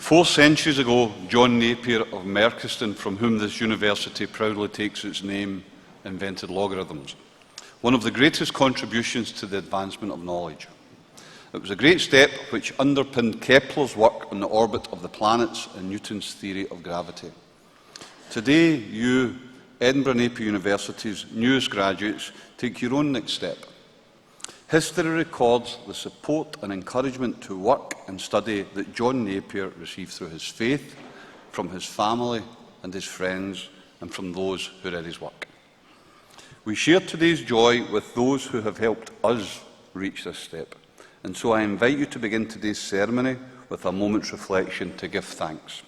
4 centuries ago, John Napier of Merchiston, from whom this university proudly takes its name, invented logarithms, one of the greatest contributions to the advancement of knowledge. It was a great step which underpinned Kepler's work on the orbit of the planets and Newton's theory of gravity. Today, you, Edinburgh Napier University's newest graduates, take your own next step. History records the support and encouragement to work and study that John Napier received through his faith, from his family and his friends, and from those who read his work. We share today's joy with those who have helped us reach this step, and so I invite you to begin today's ceremony with a moment's reflection to give thanks,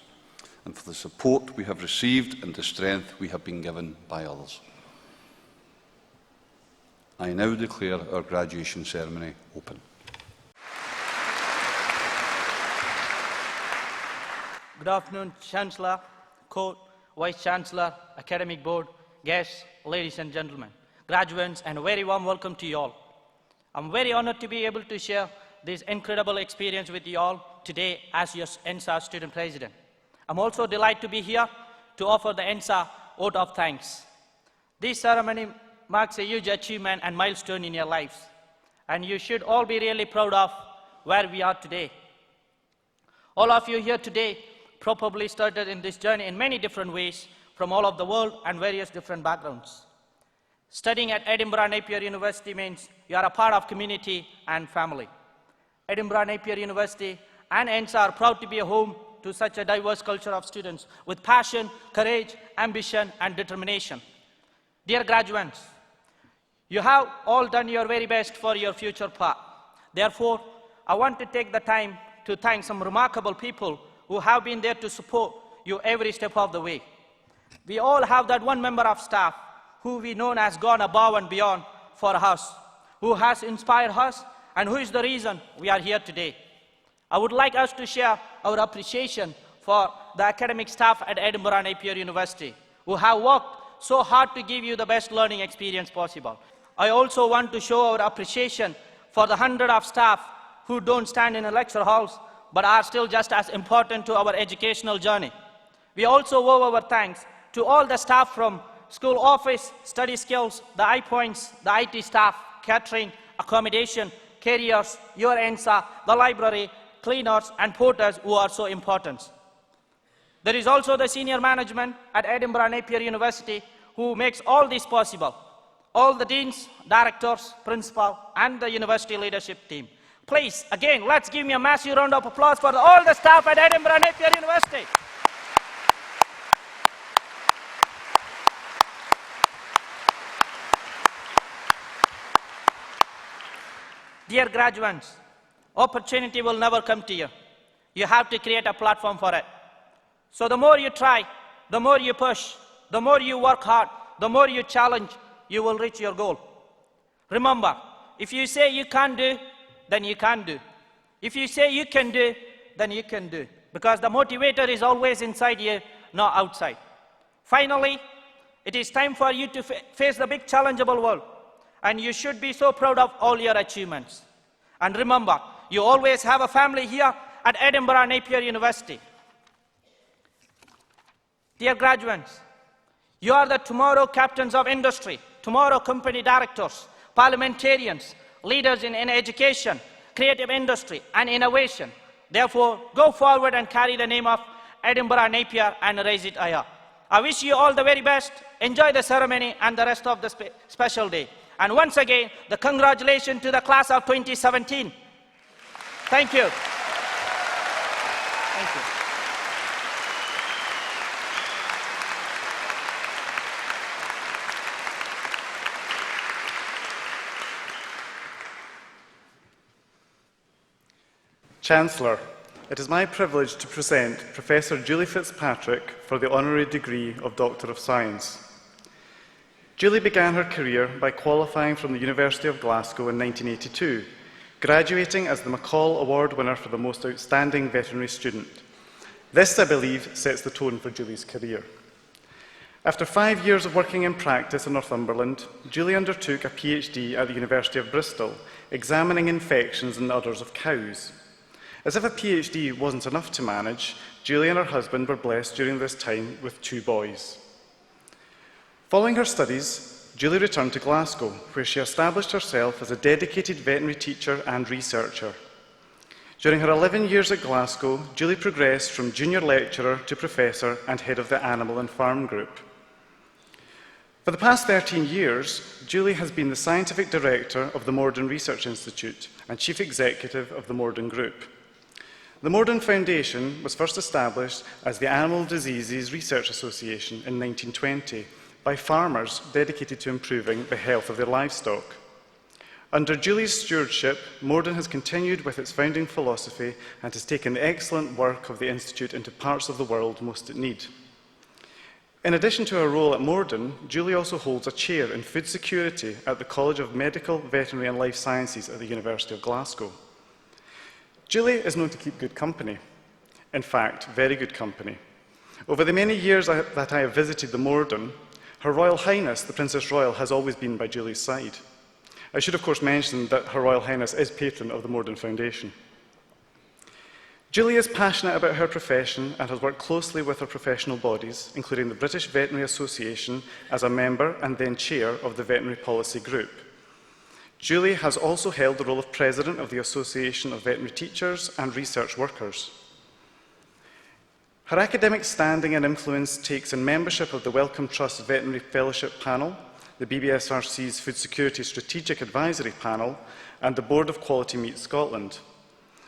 and for the support we have received and the strength we have been given by others. I now declare our graduation ceremony open. Good afternoon, Chancellor, Court, Vice-Chancellor, Academic Board, guests, ladies and gentlemen, graduates, and a very warm welcome to you all. I'm very honored to be able to share this incredible experience with you all today as your ENSA student president. I'm also delighted to be here to offer the ENSA vote of thanks. This ceremony marks a huge achievement and milestone in your lives, and you should all be really proud of where we are today. All of you here today probably started in this journey in many different ways from all over the world and various different backgrounds. Studying at Edinburgh Napier University means you are a part of community and family. Edinburgh Napier University and ENSA are proud to be a home to such a diverse culture of students with passion, courage, ambition, and determination. Dear graduates, you have all done your very best for your future path. Therefore, I want to take the time to thank some remarkable people who have been there to support you every step of the way. We all have that one member of staff who we know has gone above and beyond for us, who has inspired us, and who is the reason we are here today. I would like us to share our appreciation for the academic staff at Edinburgh Napier University, who have worked so hard to give you the best learning experience possible. I also want to show our appreciation for the hundreds of staff who don't stand in the lecture halls, but are still just as important to our educational journey. We also owe our thanks to all the staff from school office, study skills, the iPoints, the IT staff, catering, accommodation, careers, your ENSA, the library, cleaners, and porters who are so important. There is also the senior management at Edinburgh Napier University who makes all this possible. All the deans, directors, principal, and the university leadership team. Please, again, let's give me a massive round of applause for all the staff at Edinburgh Napier University. Dear graduates, opportunity will never come to you. You have to create a platform for it. So the more you try, the more you push, the more you work hard, the more you challenge, you will reach your goal. Remember, if you say you can't do, then you can't do. If you say you can do, then you can do. Because the motivator is always inside you, not outside. Finally, it is time for you to face the big challengeable world. And you should be so proud of all your achievements. And remember, you always have a family here at Edinburgh Napier University. Dear graduates, you are the tomorrow captains of industry, tomorrow company directors, parliamentarians, leaders in education, creative industry, and innovation. Therefore, go forward and carry the name of Edinburgh Napier and raise it higher. I wish you all the very best. Enjoy the ceremony and the rest of the special day. And once again, the congratulations to the class of 2017. Thank you. Thank you. Chancellor, it is my privilege to present Professor Julie Fitzpatrick for the Honorary degree of Doctor of Science. Julie began her career by qualifying from the University of Glasgow in 1982, graduating as the McCall Award winner for the most outstanding veterinary student. This, I believe, sets the tone for Julie's career. After 5 years of working in practice in Northumberland, Julie undertook a PhD at the University of Bristol, examining infections and udders of cows. As if a PhD wasn't enough to manage, Julie and her husband were blessed during this time with 2 boys. Following her studies, Julie returned to Glasgow, where she established herself as a dedicated veterinary teacher and researcher. During her 11 years at Glasgow, Julie progressed from junior lecturer to professor and head of the Animal and Farm Group. For the past 13 years, Julie has been the scientific director of the Morden Research Institute and chief executive of the Morden Group. The Morden Foundation was first established as the Animal Diseases Research Association in 1920 by farmers dedicated to improving the health of their livestock. Under Julie's stewardship, Morden has continued with its founding philosophy and has taken the excellent work of the Institute into parts of the world most in need. In addition to her role at Morden, Julie also holds a chair in food security at the College of Medical, Veterinary and Life Sciences at the University of Glasgow. Julie is known to keep good company. In fact, very good company. Over the many years that I have visited the Morden, Her Royal Highness, the Princess Royal, has always been by Julie's side. I should, of course, mention that Her Royal Highness is patron of the Morden Foundation. Julie is passionate about her profession and has worked closely with her professional bodies, including the British Veterinary Association, as a member and then chair of the Veterinary Policy Group. Julie has also held the role of president of the Association of Veterinary Teachers and Research Workers. Her academic standing and influence takes in membership of the Wellcome Trust Veterinary Fellowship Panel, the BBSRC's Food Security Strategic Advisory Panel, and the Board of Quality Meat Scotland.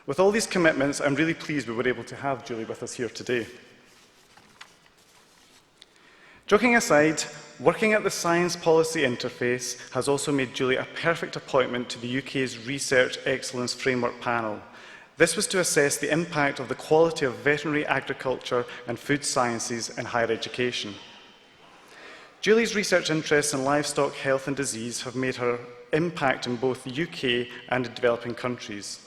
With all these commitments, I'm really pleased we were able to have Julie with us here today. Joking aside, working at the Science Policy Interface has also made Julie a perfect appointment to the UK's Research Excellence Framework Panel. This was to assess the impact of the quality of veterinary agriculture and food sciences in higher education. Julie's research interests in livestock health and disease have made her impact in both the UK and in developing countries.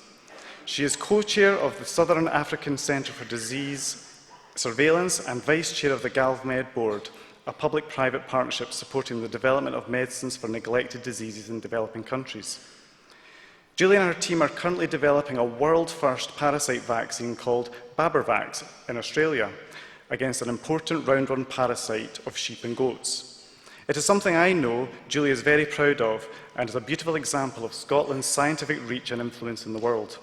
She is co-chair of the Southern African Centre for Disease Surveillance and vice-chair of the GalvMed Board, a public-private partnership supporting the development of medicines for neglected diseases in developing countries. Julie and her team are currently developing a world-first parasite vaccine called Babervax in Australia against an important round-worm parasite of sheep and goats. It is something I know Julie is very proud of and is a beautiful example of Scotland's scientific reach and influence in the world.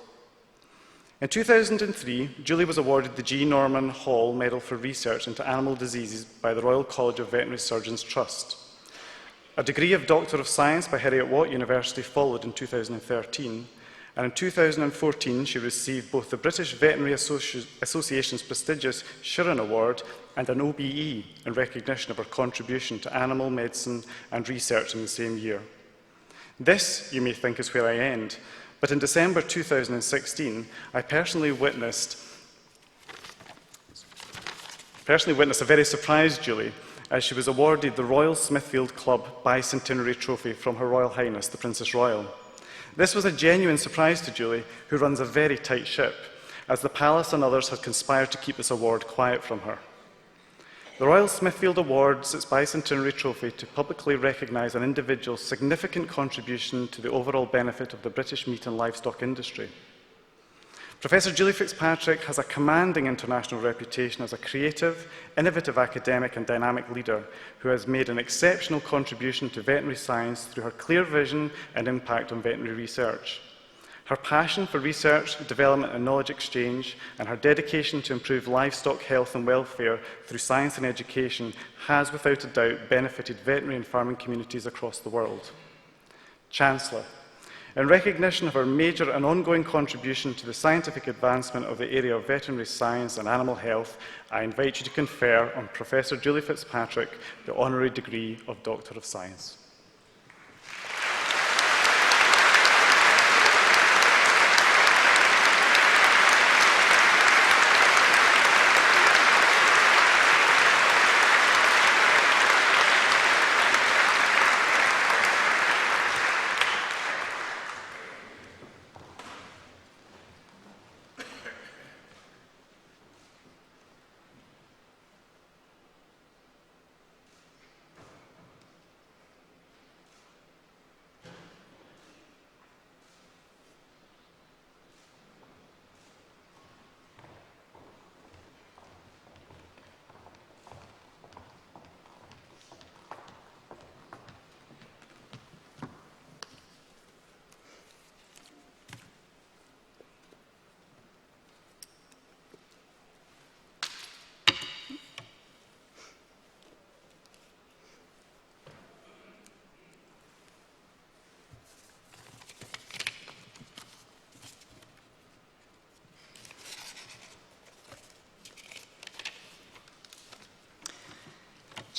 In 2003, Julie was awarded the G. Norman Hall Medal for Research into Animal Diseases by the Royal College of Veterinary Surgeons Trust. A degree of Doctor of Science by Heriot-Watt University followed in 2013, and in 2014 she received both the British Veterinary Association's prestigious Shuren Award and an OBE in recognition of her contribution to animal medicine and research in the same year. This, you may think, is where I end. But in December 2016, I personally witnessed a very surprised Julie as she was awarded the Royal Smithfield Club Bicentenary Trophy from Her Royal Highness, the Princess Royal. This was a genuine surprise to Julie, who runs a very tight ship, as the Palace and others had conspired to keep this award quiet from her. The Royal Smithfield awards its bicentenary trophy to publicly recognise an individual's significant contribution to the overall benefit of the British meat and livestock industry. Professor Julie Fitzpatrick has a commanding international reputation as a creative, innovative academic and dynamic leader who has made an exceptional contribution to veterinary science through her clear vision and impact on veterinary research. Her passion for research, development and knowledge exchange, and her dedication to improve livestock health and welfare through science and education has, without a doubt, benefited veterinary and farming communities across the world. Chancellor, in recognition of her major and ongoing contribution to the scientific advancement of the area of veterinary science and animal health, I invite you to confer on Professor Julie Fitzpatrick the honorary degree of Doctor of Science.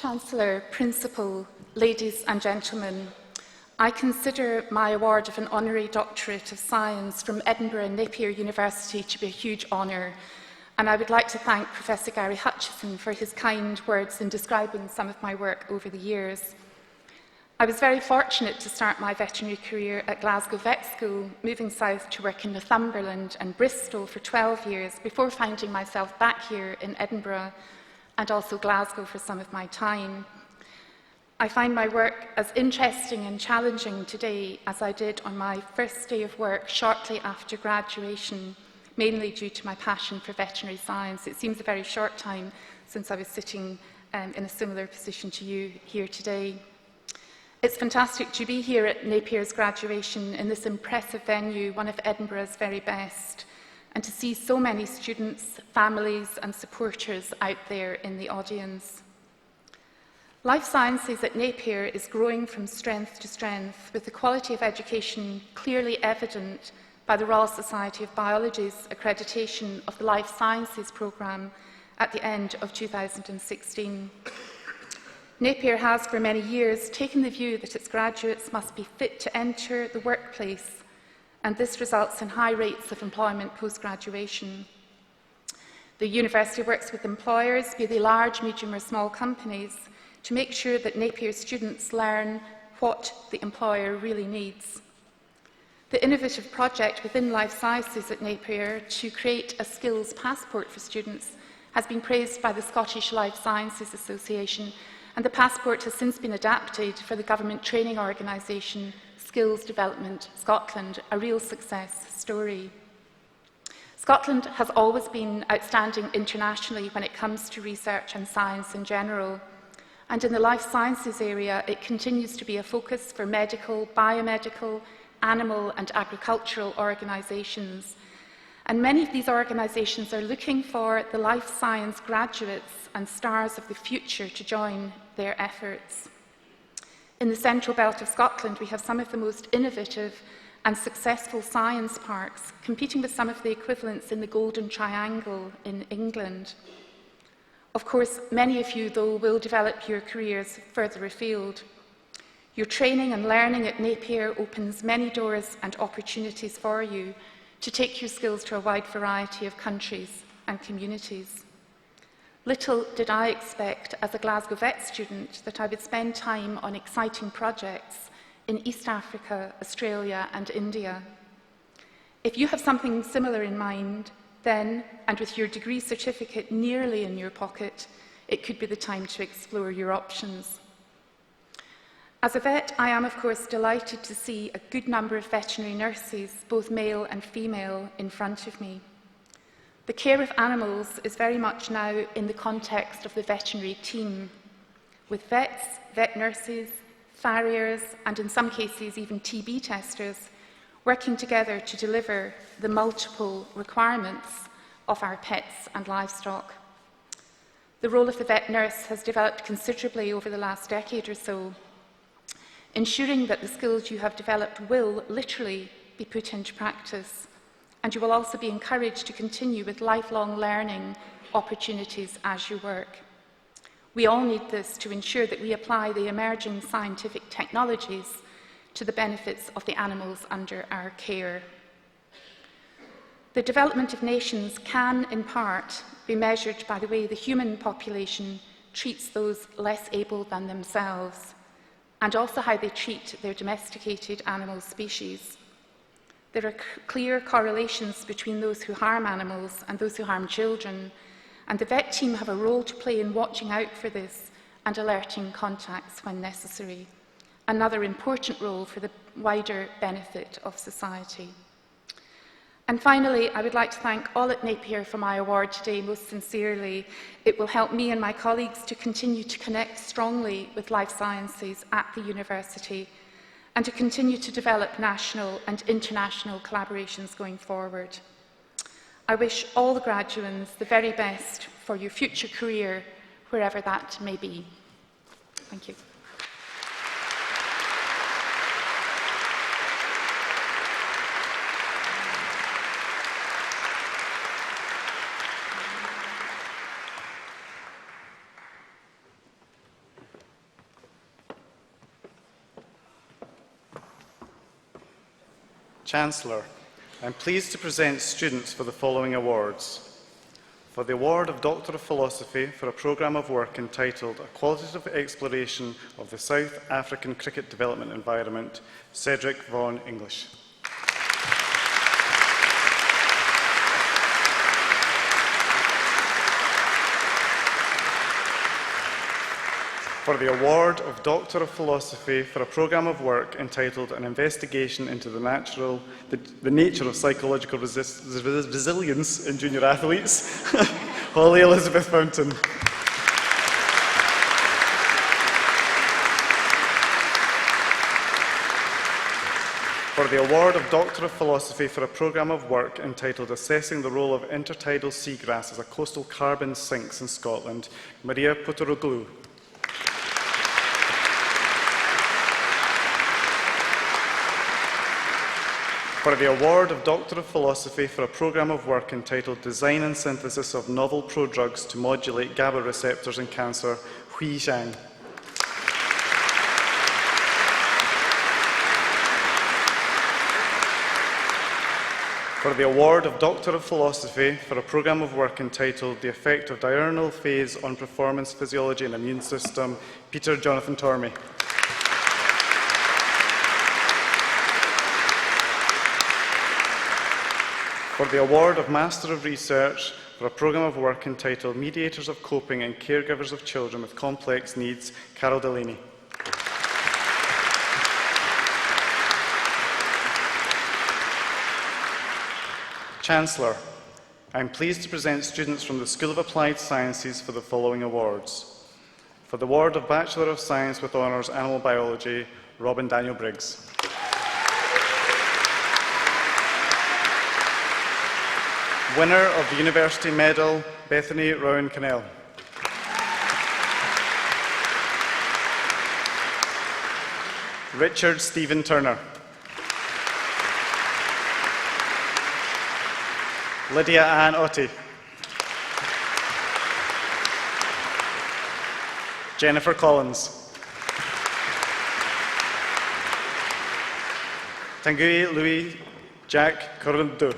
Chancellor, Principal, ladies and gentlemen, I consider my award of an Honorary Doctorate of Science from Edinburgh Napier University to be a huge honour, and I would like to thank Professor Gary Hutchison for his kind words in describing some of my work over the years. I was very fortunate to start my veterinary career at Glasgow Vet School, moving south to work in Northumberland and Bristol for 12 years before finding myself back here in Edinburgh and also Glasgow for some of my time. I find my work as interesting and challenging today as I did on my first day of work shortly after graduation, mainly due to my passion for veterinary science. It seems a very short time since I was sitting in a similar position to you here today. It's fantastic to be here at Napier's graduation in this impressive venue, one of Edinburgh's very best, and to see so many students, families and supporters out there in the audience. Life Sciences at Napier is growing from strength to strength, with the quality of education clearly evident by the Royal Society of Biology's accreditation of the Life Sciences programme at the end of 2016. Napier has for many years taken the view that its graduates must be fit to enter the workplace, and this results in high rates of employment post-graduation. The university works with employers, be they large, medium or small companies, to make sure that Napier students learn what the employer really needs. The innovative project within Life Sciences at Napier to create a skills passport for students has been praised by the Scottish Life Sciences Association, and the passport has since been adapted for the government training organisation Skills Development Scotland, a real success story. Scotland has always been outstanding internationally when it comes to research and science in general, and in the life sciences area it continues to be a focus for medical, biomedical, animal and agricultural organisations. And many of these organisations are looking for the life science graduates and stars of the future to join their efforts. In the central belt of Scotland, we have some of the most innovative and successful science parks, competing with some of the equivalents in the Golden Triangle in England. Of course, many of you, though, will develop your careers further afield. Your training and learning at Napier opens many doors and opportunities for you to take your skills to a wide variety of countries and communities. Little did I expect as a Glasgow Vet student that I would spend time on exciting projects in East Africa, Australia and India. If you have something similar in mind, then, and with your degree certificate nearly in your pocket, it could be the time to explore your options. As a vet, I am of course delighted to see a good number of veterinary nurses, both male and female, in front of me. The care of animals is very much now in the context of the veterinary team, with vets, vet nurses, farriers, and in some cases even TB testers, working together to deliver the multiple requirements of our pets and livestock. The role of the vet nurse has developed considerably over the last decade or so, ensuring that the skills you have developed will literally be put into practice, and you will also be encouraged to continue with lifelong learning opportunities as you work. We all need this to ensure that we apply the emerging scientific technologies to the benefits of the animals under our care. The development of nations can, in part, be measured by the way the human population treats those less able than themselves, and also how they treat their domesticated animal species. There are clear correlations between those who harm animals and those who harm children, and the vet team have a role to play in watching out for this and alerting contacts when necessary. Another important role for the wider benefit of society. And finally, I would like to thank all at Napier for my award today most sincerely. It will help me and my colleagues to continue to connect strongly with life sciences at the university and to continue to develop national and international collaborations going forward. I wish all the graduates the very best for your future career, wherever that may be. Thank you. Chancellor, I'm pleased to present students for the following awards. For the award of Doctor of Philosophy for a programme of work entitled A Qualitative Exploration of the South African Cricket Development Environment, Cedric Vaughan English. For the award of Doctor of Philosophy for a programme of work entitled An Investigation into the Nature of Psychological Resilience in Junior Athletes, Holly Elizabeth Fountain. For the award of Doctor of Philosophy for a programme of work entitled Assessing the Role of Intertidal Seagrass as a Coastal Carbon Sinks in Scotland, Maria Potoroglu. For the award of Doctor of Philosophy for a programme of work entitled Design and Synthesis of Novel Prodrugs to Modulate GABA Receptors in Cancer, Hui Zhang. For the award of Doctor of Philosophy for a programme of work entitled The Effect of Diurnal Phase on Performance Physiology and Immune System, Peter Jonathan Tormey. For the award of Master of Research for a programme of work entitled Mediators of Coping and Caregivers of Children with Complex Needs, Carol Delaney. Chancellor, I am pleased to present students from the School of Applied Sciences for the following awards. For the award of Bachelor of Science with Honours Animal Biology, Robin Daniel Briggs. Winner of the University Medal, Bethany Rowan Cannell. Richard Stephen Turner. Lydia Ann Otti. Jennifer Collins. Tanguy Louis Jack Corundu.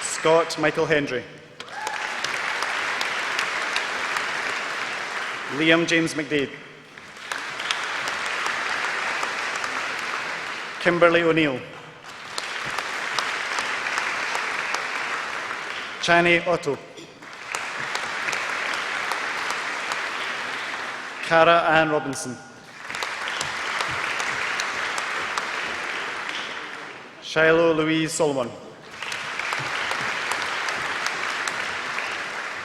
Scott Michael Hendry. Liam James McDade. Kimberly O'Neill. Chani Otto. Cara Ann Robinson. Shiloh Louise Solomon.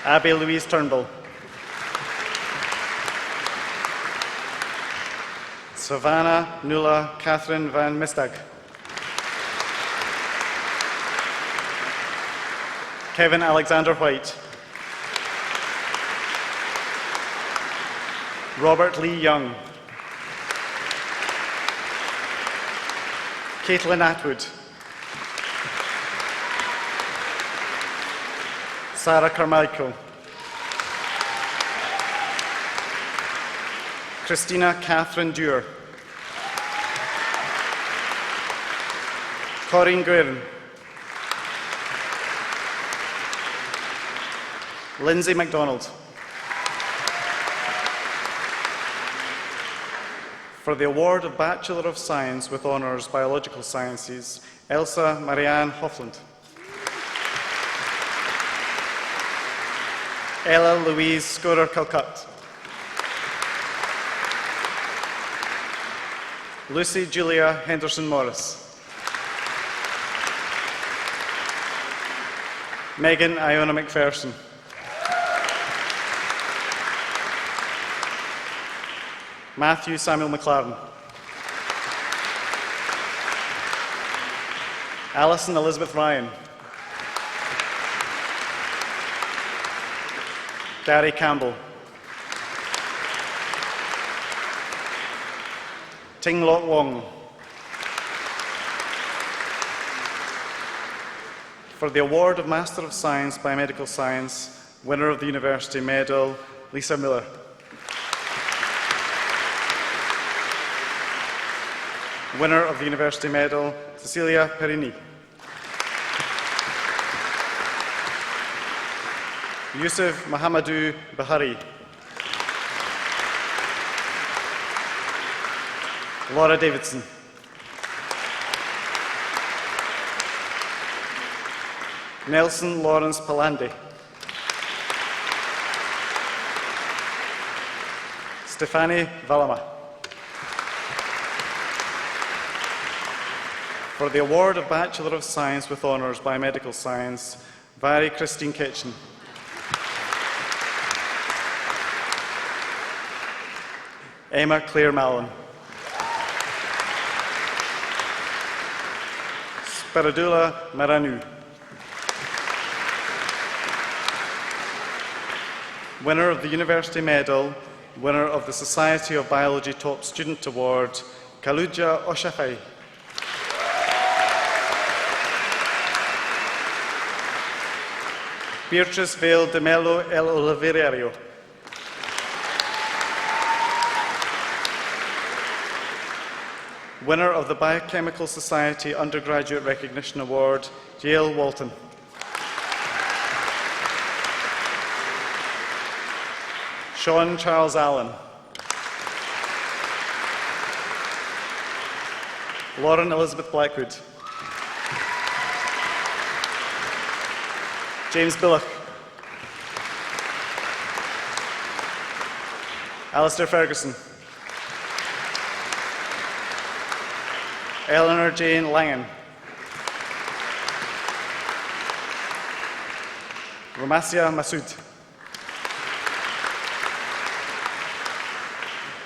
Abby Louise Turnbull. Savannah Nuala Catherine Van Mistag. Kevin Alexander White. Robert Lee Young. Caitlin Atwood. Sarah Carmichael. Christina Catherine Dewar. Corinne Guerin. Lindsay MacDonald. For the award of Bachelor of Science with Honours Biological Sciences, Elsa Marianne Hoffland. Ella Louise Scorer-Calcutt. Lucy Julia Henderson-Morris. Megan Iona McPherson. Matthew Samuel McLaren. Alison Elizabeth Ryan. Gary Campbell. Ting Lok Wong. For the award of Master of Science, Biomedical Science, winner of the University Medal, Lisa Miller. Winner of the University Medal, Cecilia Perini. Yusuf Mahamadou Bahari. Laura Davidson. Nelson Lawrence Palandi. Stefani Valama. For the award of Bachelor of Science with Honours Biomedical Science, Vary Christine Kitchen. Emma Claire Mallon. Spiridula Maranu. Winner of the University Medal, winner of the Society of Biology Top Student Award, Kaluja Oshafai. Beatrice Vale de Melo El Oliverio. Winner of the Biochemical Society Undergraduate Recognition Award, Yale Walton. Sean Charles Allen. Lauren Elizabeth Blackwood. James Billock. Alistair Ferguson. Eleanor Jane Langan. Romasia Masood.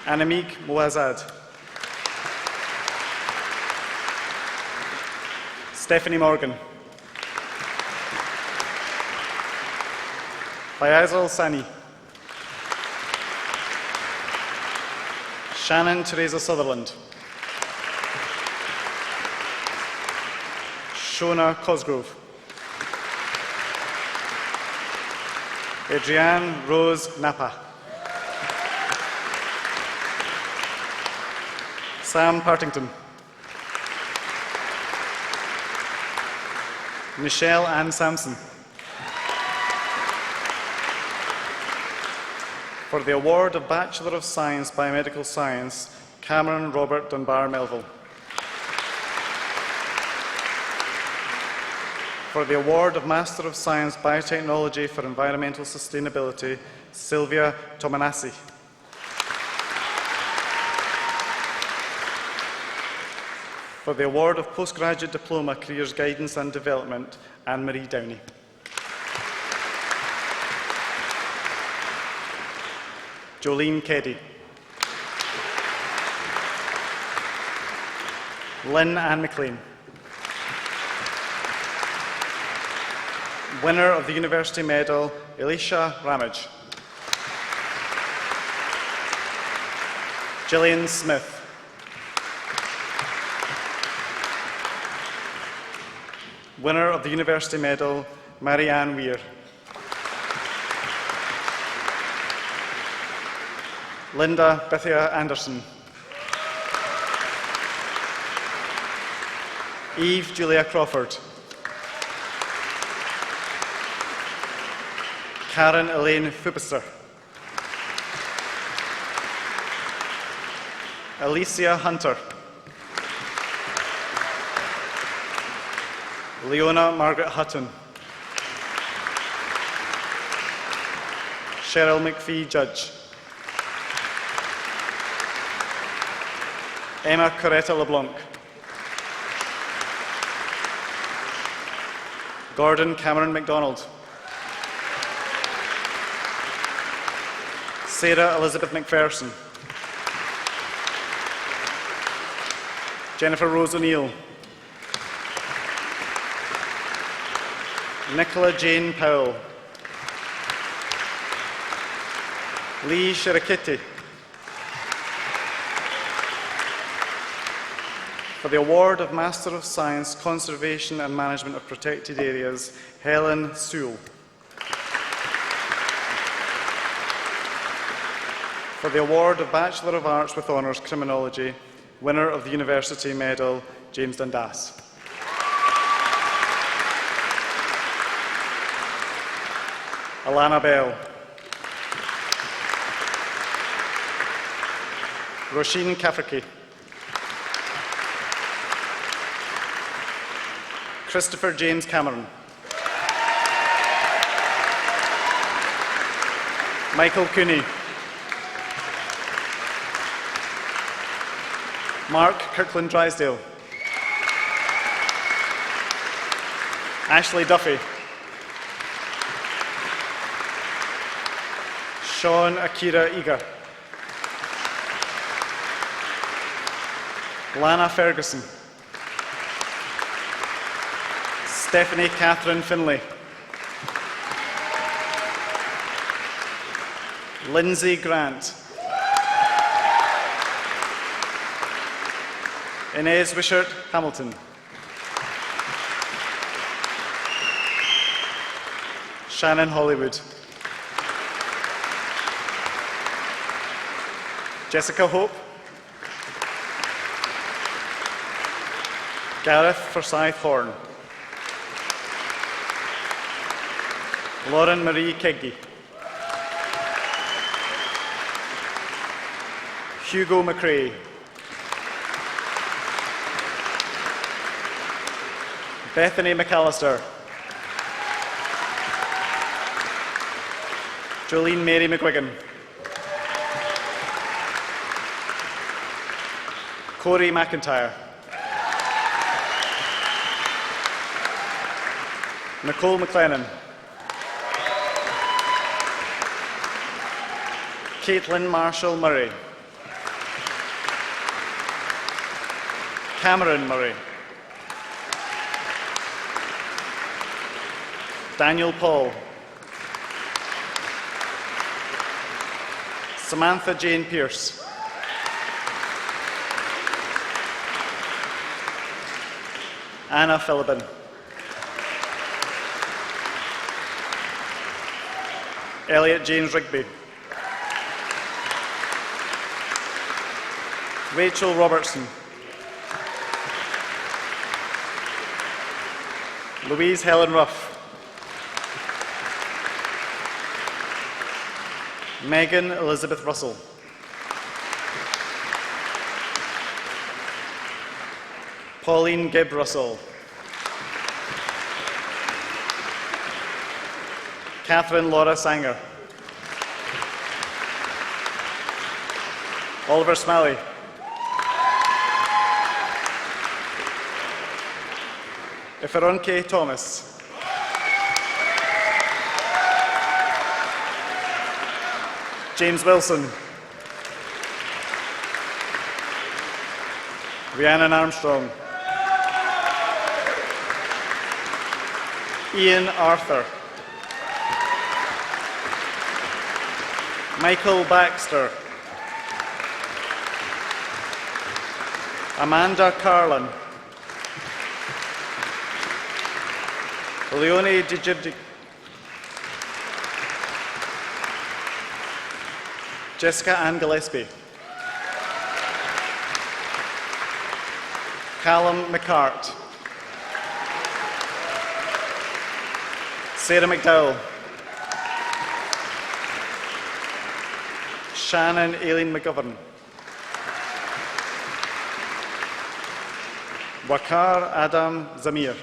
Anamik Moazad. Stephanie Morgan. Faisal Sani. Shannon Teresa Sutherland. Shona Cosgrove. Adrienne Rose Napa. Sam Partington. Michelle Ann Sampson. For the award of Bachelor of Science Biomedical Science, Cameron Robert Dunbar Melville. For the award of Master of Science Biotechnology for Environmental Sustainability, Sylvia Tomanassi. For the award of Postgraduate Diploma Careers Guidance and Development, Anne-Marie Downey. Jolene Keddy. Lynn Ann McLean. Winner of the University Medal, Elisha Ramage. Gillian Smith. Winner of the University Medal, Marianne Weir. Linda Bethia Anderson. Eve Julia Crawford. Karen Elaine Fubister. Alicia Hunter. Leona Margaret Hutton. Cheryl McPhee Judge. Emma Coretta LeBlanc. Gordon Cameron MacDonald. Sarah Elizabeth McPherson. Jennifer Rose O'Neill. Nicola Jane Powell. Lee Shirikiti. For the award of Master of Science, Conservation and Management of Protected Areas, Helen Sewell. For the award of Bachelor of Arts with Honours, Criminology, Winner of the University Medal, James Dundas. Alana Bell. Roisin Cafferty. Christopher James Cameron. Michael Cooney. Mark Kirkland Drysdale. Ashley Duffy. Sean Akira Eager. Lana Ferguson. Stephanie Catherine Finlay. Lindsay Grant. Inez Wishart Hamilton. Shannon Hollywood. Jessica Hope. Gareth Forsyth Horn. Lauren Marie Keggy. Hugo McRae. Bethany McAllister. Jolene Mary McGuigan. Corey McIntyre. Nicole McLennan. Caitlin Marshall Murray. Cameron Murray. Daniel Paul. Samantha Jane Pierce. Anna Philippin. Elliot James Rigby. Rachel Robertson. Louise Helen Ruff. Megan Elizabeth Russell. Pauline Gibb Russell. Catherine Laura Sanger. Oliver Smalley. Iferonke Thomas. James Wilson. Rhiannon Armstrong. Ian Arthur. Michael Baxter. Amanda Carlin. Leonie Digirdi. Jessica Ann Gillespie. Callum McCart. Sarah McDowell. Shannon Aileen McGovern. Wakar Adam Zamir.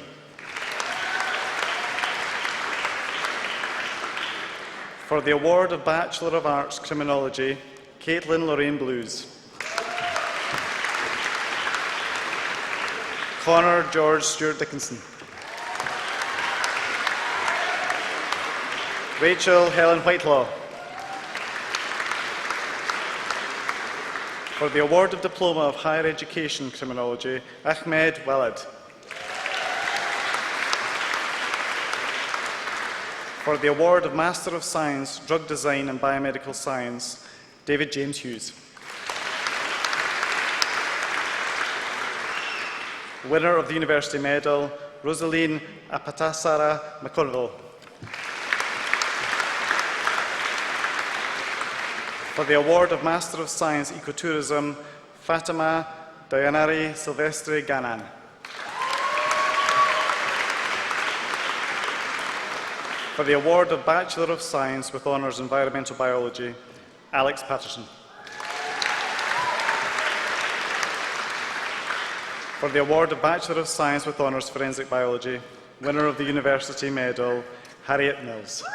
For the award of Bachelor of Arts Criminology, Caitlin Lorraine Blues. Connor George Stewart Dickinson. Rachel Helen Whitelaw. For the award of Diploma of Higher Education Criminology, Ahmed Walad. For the award of Master of Science, Drug Design and Biomedical Science, David James Hughes. Winner of the University Medal, Rosaline Apatasara McConville. For the award of Master of Science, Ecotourism, Fatima Dianari Silvestre Ganan. For the award of Bachelor of Science with Honours Environmental Biology, Alex Patterson. For the award of Bachelor of Science with Honours Forensic Biology, winner of the University Medal, Harriet Mills.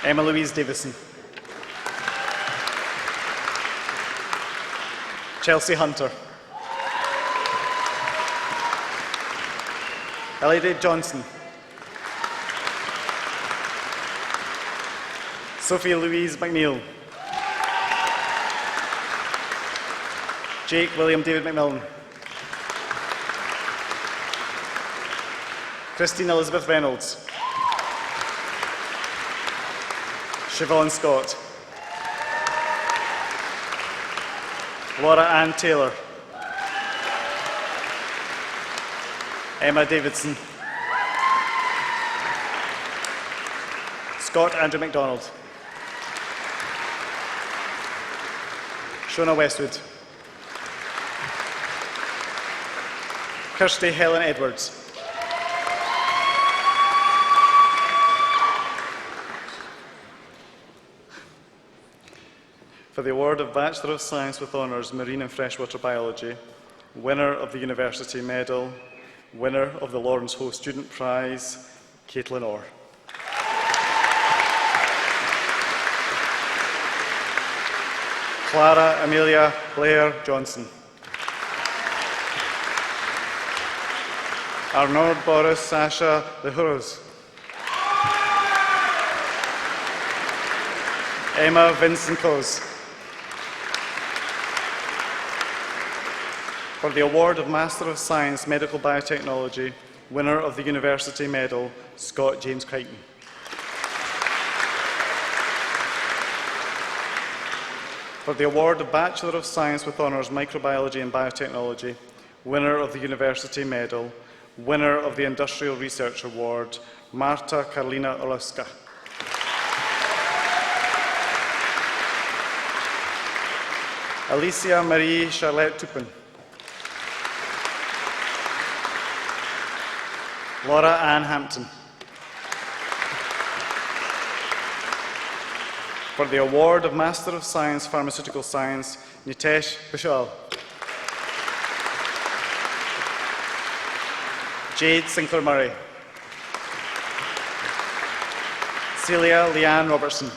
Emma Louise Davison. Chelsea Hunter. Ellie Johnson. Sophie Louise McNeil. Jake William David McMillan. Christine Elizabeth Reynolds. Siobhan Scott. Laura Ann Taylor. Emma Davidson. Scott Andrew MacDonald. Shona Westwood. Kirsty Helen Edwards. For the award of Bachelor of Science with Honours Marine and Freshwater Biology, winner of the University Medal, winner of the Lawrence Ho Student Prize, Caitlin Orr. Clara Amelia Blair Johnson. Arnaud Boris Sasha Lehuros. Emma Vincent Coase. For the award of Master of Science Medical Biotechnology, winner of the University Medal, Scott James Crichton. For the award of Bachelor of Science with Honours Microbiology and Biotechnology, winner of the University Medal, winner of the Industrial Research Award, Marta Karolina Orlowska. Alicia Marie Charlotte Tupin. Laura Ann Hampton. For the award of Master of Science Pharmaceutical Science, Nitesh Bishal. Jade Sinclair Murray. Celia Leanne Robertson.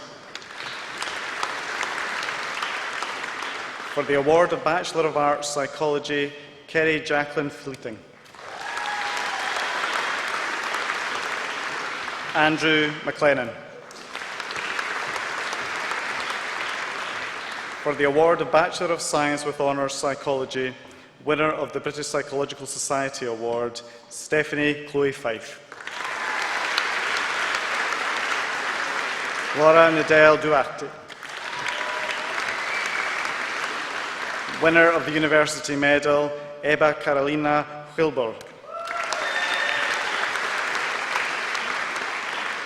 For the award of Bachelor of Arts Psychology, Kerry Jacqueline Fleeting. Andrew McLennan. For the award of Bachelor of Science with Honours Psychology, winner of the British Psychological Society Award, Stephanie Chloe Fife. Laura Nadel Duarte. Winner of the University Medal, Eba Carolina Wilbur.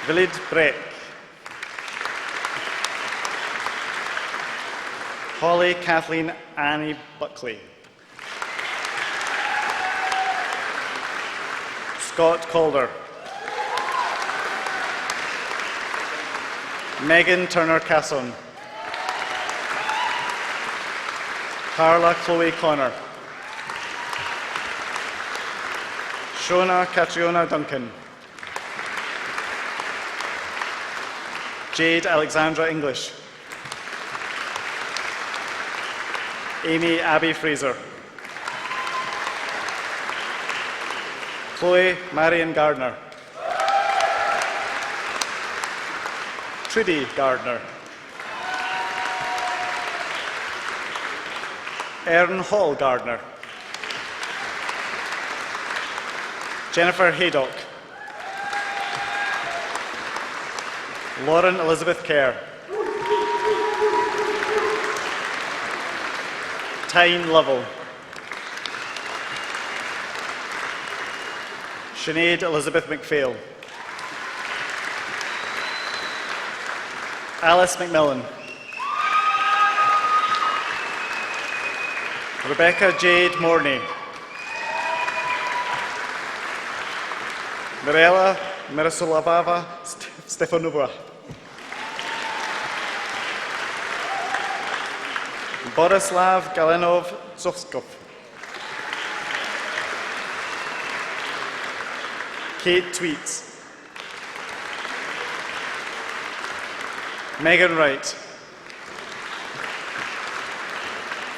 Vilid Breck. Holly Kathleen Annie Buckley. Scott Calder. Megan Turner Casson. Carla Chloe Connor. Shona Catriona Duncan. Jade Alexandra English. Amy Abby Fraser. Chloe Marion Gardner. Trudy Gardner. Erin Hall Gardner. Jennifer Haydock. Lauren Elizabeth Kerr. Tyne Lovell. Sinead Elizabeth McPhail. Alice McMillan. Rebecca Jade Morney. Mirella Miroslavava Stefanova. Borislav Galenov Zovskov. Kate Tweets. Megan Wright.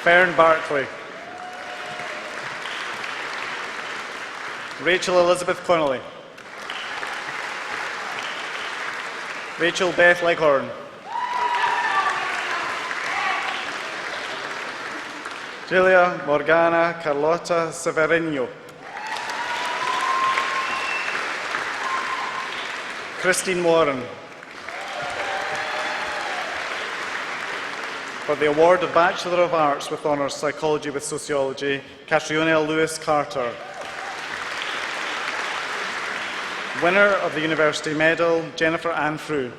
Fern Barclay. Rachel Elizabeth Connolly. Rachel Beth Leghorn. Julia Morgana Carlotta Severino. Christine Warren. For the award of Bachelor of Arts with Honours Psychology with Sociology, Catriona Lewis Carter. Winner of the University Medal, Jennifer Ann Frew.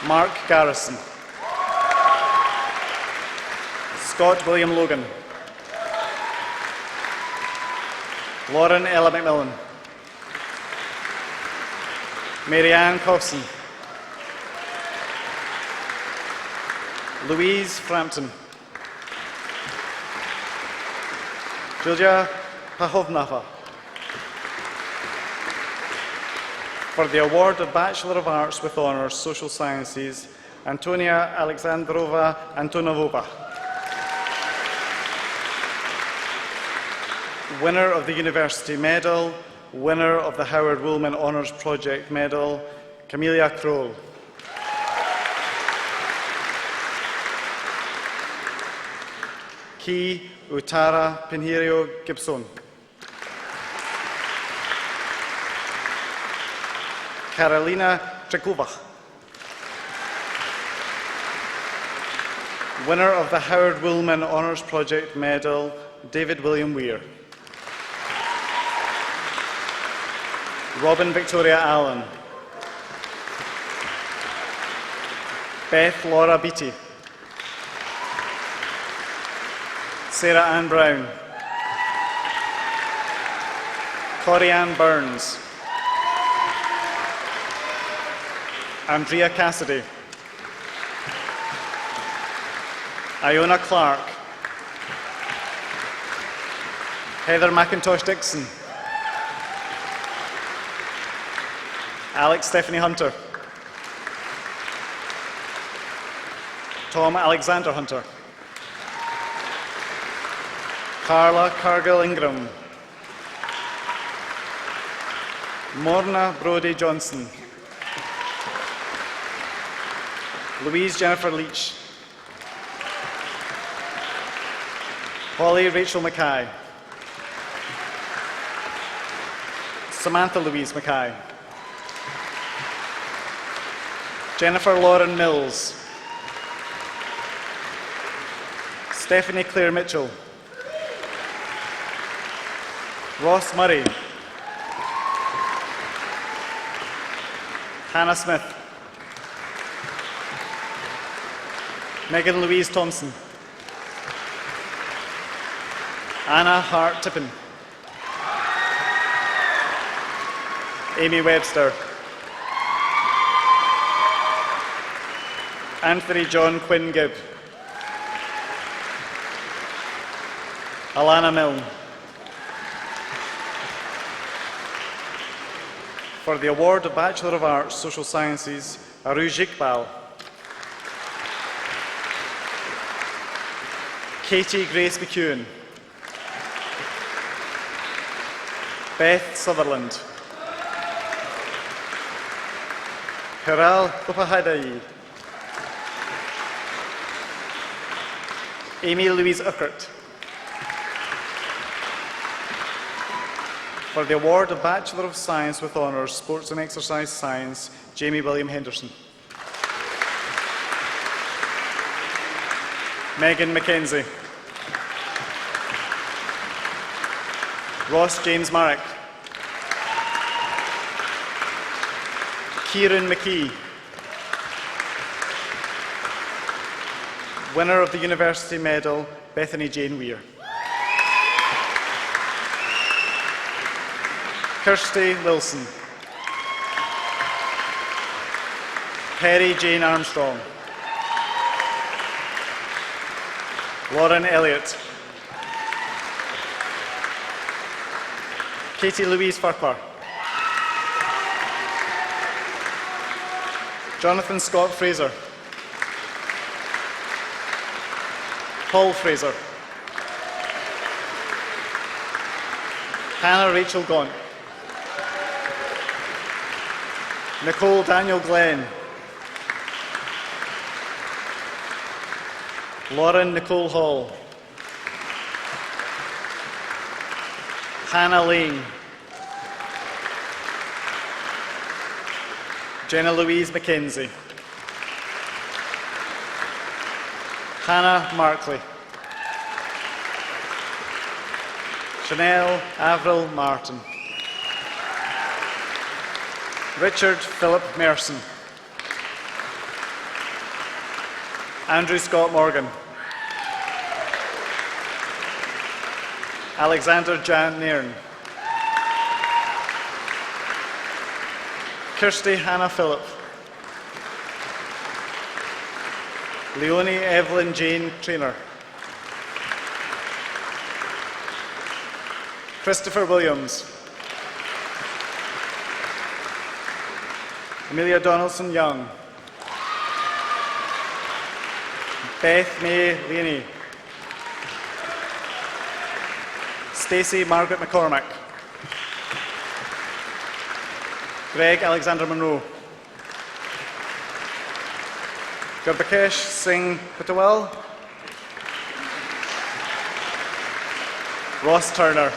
Mark Garrison. Scott William Logan. Lauren Ella McMillan. Marianne Coxon. Louise Frampton. Julia Pahovnava. For the award of Bachelor of Arts with Honours Social Sciences, Antonia Alexandrova Antonovova. Winner of the University Medal, winner of the Howard Woolman Honours Project Medal, Camelia Kroll. Ki Utara Pinheiro Gibson. Karolina Trekova. Winner of the Howard Woolman Honours Project Medal, David William Weir. Robin Victoria Allen. Beth Laura Beattie. Sarah Ann Brown. Corey Ann Burns. Andrea Cassidy. Iona Clark. Heather McIntosh Dixon. Alex Stephanie Hunter. Tom Alexander Hunter. Carla Cargill Ingram. Morna Brody Johnson. Louise Jennifer Leach. Holly Rachel Mackay. Samantha Louise Mackay. Jennifer Lauren Mills. Stephanie Claire Mitchell. Ross Murray. Hannah Smith. Megan Louise Thompson. Anna Hart Tippin. Amy Webster. Anthony John Quinn Gibb. Alana Milne. For the award of Bachelor of Arts, Social Sciences, Aruj Iqbal. Katie Grace McEwen. Beth Sutherland. Hiral Upahadai. Amy Louise Uckert. For the award of Bachelor of Science with Honours, Sports and Exercise Science, Jamie William Henderson. Megan McKenzie. Ross James Marek. Kieran McKee. winner of the University Medal, Bethany Jane Weir. Kirsty Wilson. Perry Jane Armstrong. Lauren Elliott. Katie Louise Farquhar. Jonathan Scott Fraser. Paul Fraser. Hannah Rachel Gaunt. Nicole Daniel Glenn. Lauren Nicole Hall. Hannah Lane. Jenna Louise McKenzie. Hannah Markley. Chanel Avril Martin. Richard Philip Merson. Andrew Scott Morgan. Alexandra Jan Nairn. Kirsty Hannah Phillip. Leonie Evelyn Jane Trainer. Christopher Williams. Amelia Donaldson Young. Beth May Leaney. Stacey Margaret McCormack. Greg Alexander Monroe. Gurbakesh Singh Patawal. Ross Turner.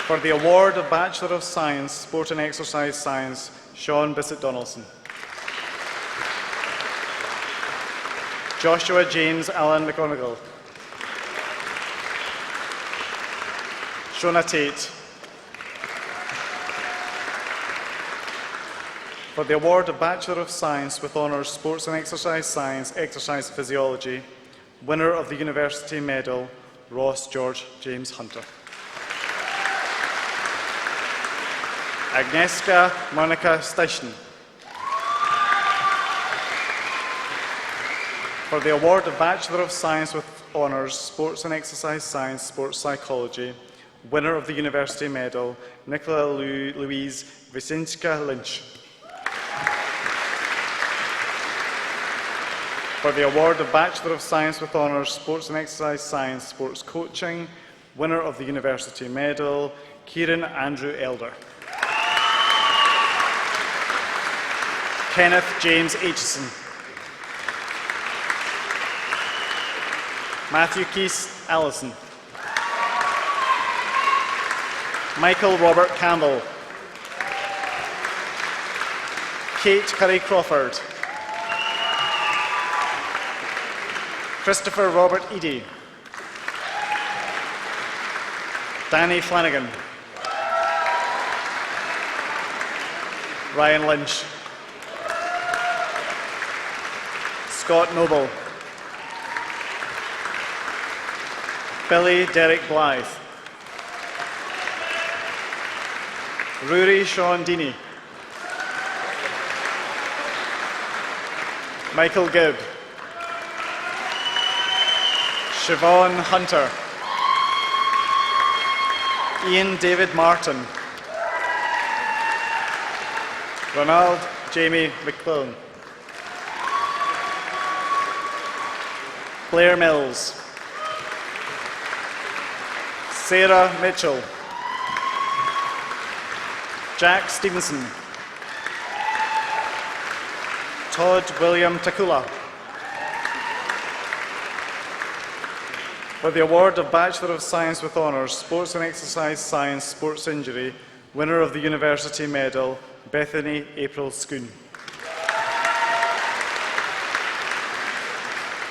For the award of Bachelor of Science, Sport and Exercise Science, Sean Bissett Donaldson. Joshua James Allen McGonigal. Shona Tate. For the award of Bachelor of Science with Honours Sports and Exercise Science, Exercise Physiology, winner of the University Medal, Ross George James Hunter. Agnieszka Monika Steichen. For the award of Bachelor of Science with Honours Sports and Exercise Science, Sports Psychology, winner of the University Medal, Nicola Louise Wyszynska Lynch. For the award of Bachelor of Science with Honours Sports and Exercise Science, Sports Coaching, winner of the University Medal, Kieran Andrew Elder. Kenneth James Aitchison. Matthew Keith Allison. Michael Robert Campbell. Kate Curry Crawford. Christopher Robert Eady. Danny Flanagan. Ryan Lynch. Scott Noble. Billy Derek Blythe. Rory Sean Deeney. Michael Gibb. Siobhan Hunter. Ian David Martin. Ronald Jamie McClellan. Blair Mills. Sarah Mitchell. Jack Stevenson. Todd William Takula. For the award of Bachelor of Science with Honours, Sports and Exercise Science, Sports Injury, winner of the University Medal, Bethany April Schoon.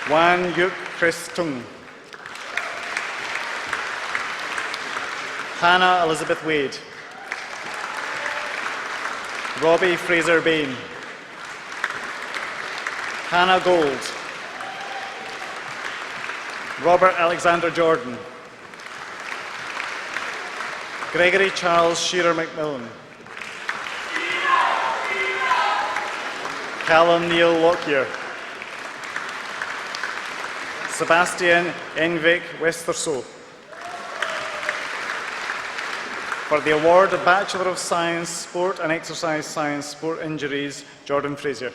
Wan Yuk Chris Tung. Hannah Elizabeth Wade. Robbie Fraser Bain. Hannah Gold. Robert Alexander Jordan. Gregory Charles Shearer McMillan. Callum Neil Lockyer. Sebastian Engvik Westerso. For the award of Bachelor of Science, Sport and Exercise Science, Sport Injuries, Jordan Fraser.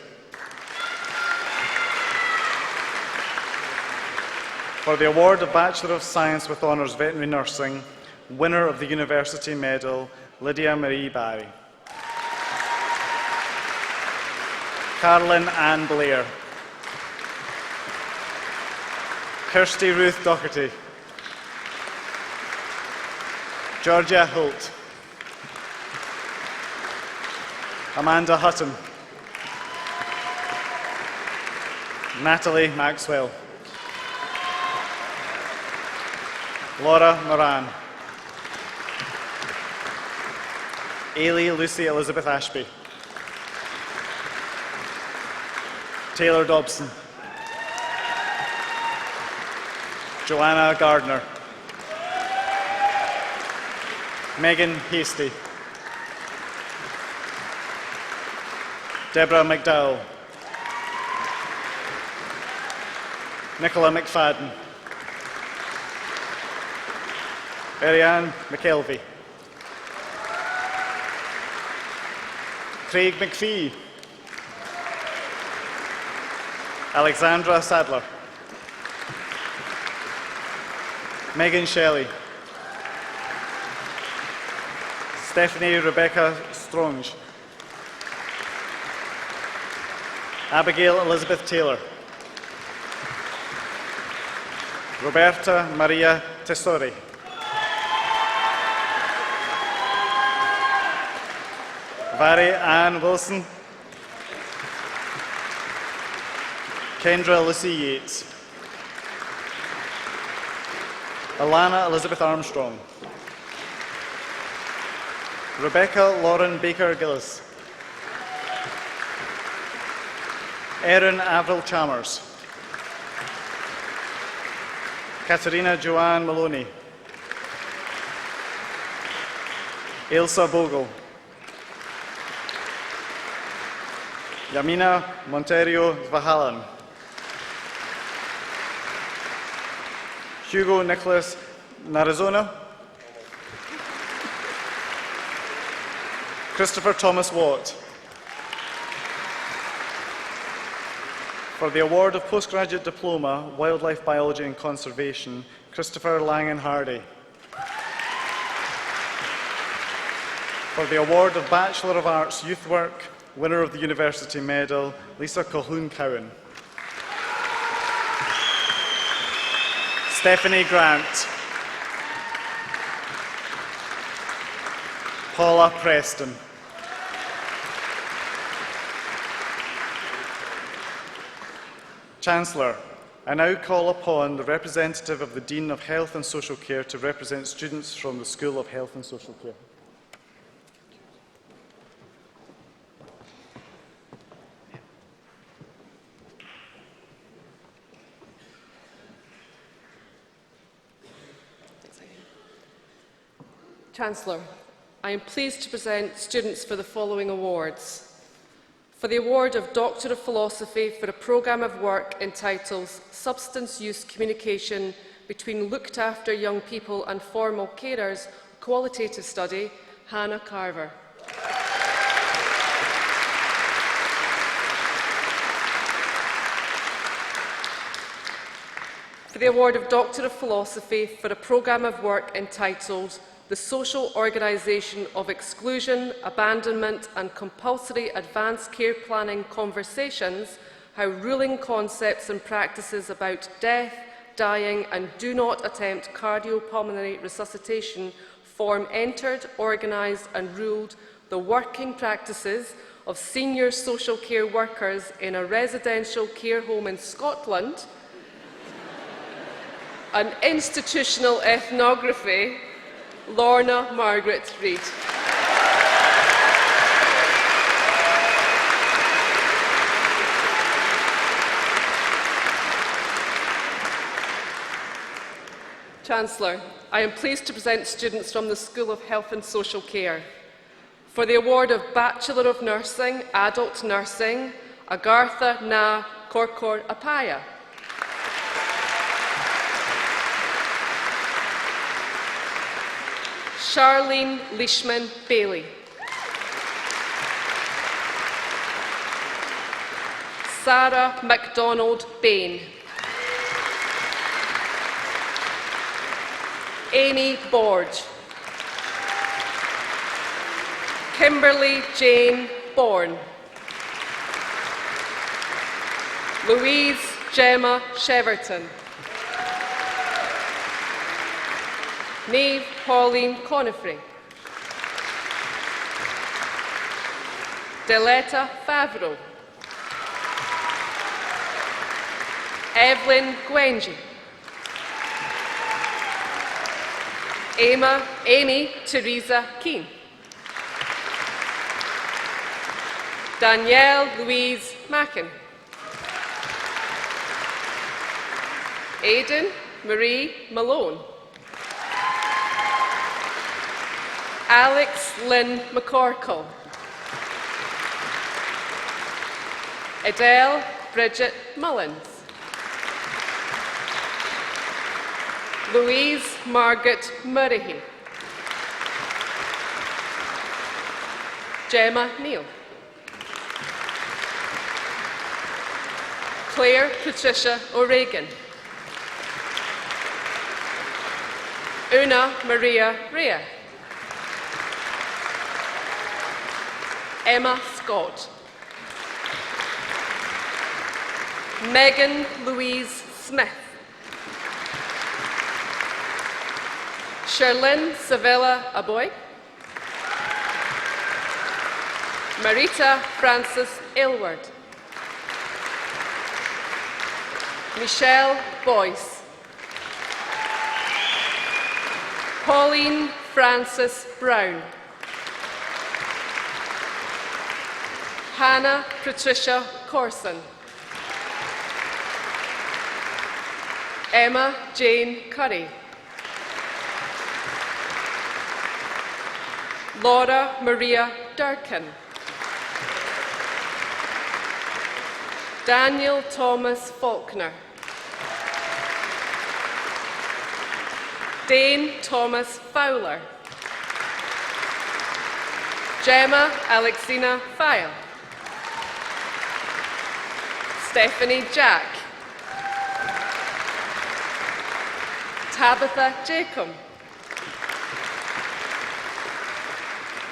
For the award of Bachelor of Science with Honours Veterinary Nursing, winner of the University Medal, Lydia Marie Barry. Carolyn Ann Blair. Kirsty Ruth Doherty. Georgia Holt. Amanda Hutton. Natalie Maxwell. Laura Moran. Ailey Lucy Elizabeth Ashby. Taylor Dobson. Joanna Gardner. Megan Hasty. Deborah McDowell. Nicola McFadden. Ariane McKelvey. Craig McPhee. Alexandra Sadler. Megan Shelley. Stephanie Rebecca Stronge. Abigail Elizabeth Taylor. Roberta Maria Tesori. Vary Ann Wilson. Kendra Lucy Yates. Alana Elizabeth Armstrong. Rebecca Lauren Baker Gillis. Erin Avril Chalmers. Katerina Joanne Maloney. Ailsa Bogle. Yamina Monterio Vahalan. Hugo Nicholas Narizona. Christopher Thomas Watt. For the award of Postgraduate Diploma, Wildlife Biology and Conservation, Christopher Langan Hardy. For the award of Bachelor of Arts Youth Work, winner of the University Medal, Lisa Colquhoun Cowan. Stephanie Grant. Paula Preston. Chancellor, I now call upon the representative of the Dean of Health and Social Care to represent students from the School of Health and Social Care. Chancellor, I am pleased to present students for the following awards. For the award of Doctor of Philosophy for a programme of work entitled Substance Use Communication between Looked After Young People and Formal Carers, Qualitative Study, Hannah Carver. For the award of Doctor of Philosophy for a programme of work entitled The Social Organisation of Exclusion, Abandonment and Compulsory Advanced Care Planning Conversations, How Ruling Concepts and Practices about Death, Dying and Do Not Attempt Cardiopulmonary Resuscitation form entered, organised and ruled the working practices of senior social care workers in a residential care home in Scotland, an institutional ethnography, Lorna Margaret Reid. Chancellor, I am pleased to present students from the School of Health and Social Care. For the award of Bachelor of Nursing, Adult Nursing, Agartha na Korkor Apaya. Charlene Leishman Bailey. Sarah MacDonald Bain. Amy Borge. Kimberly Jane Bourne. Louise Gemma Cheverton. Niamh Pauline Conifrey. Deletta Favreau. Evelyn Gwenji. Amy Teresa Keane. Danielle Louise Mackin. Aidan Marie Malone. Alex Lynn McCorkle. Adele Bridget Mullins. Louise Margaret Murray. Gemma Neal. Claire Patricia O'Regan. Una Maria Rea. Emma Scott. Megan Louise Smith. Sherlyn Savilla Aboy. Marita Francis Aylward. Michelle Boyce. Pauline Francis Brown. Hannah Patricia Corson. Emma Jane Curry. Laura Maria Durkin. Daniel Thomas Faulkner. Dane Thomas Fowler. Gemma Alexina File. Stephanie Jack. Tabitha Jacob.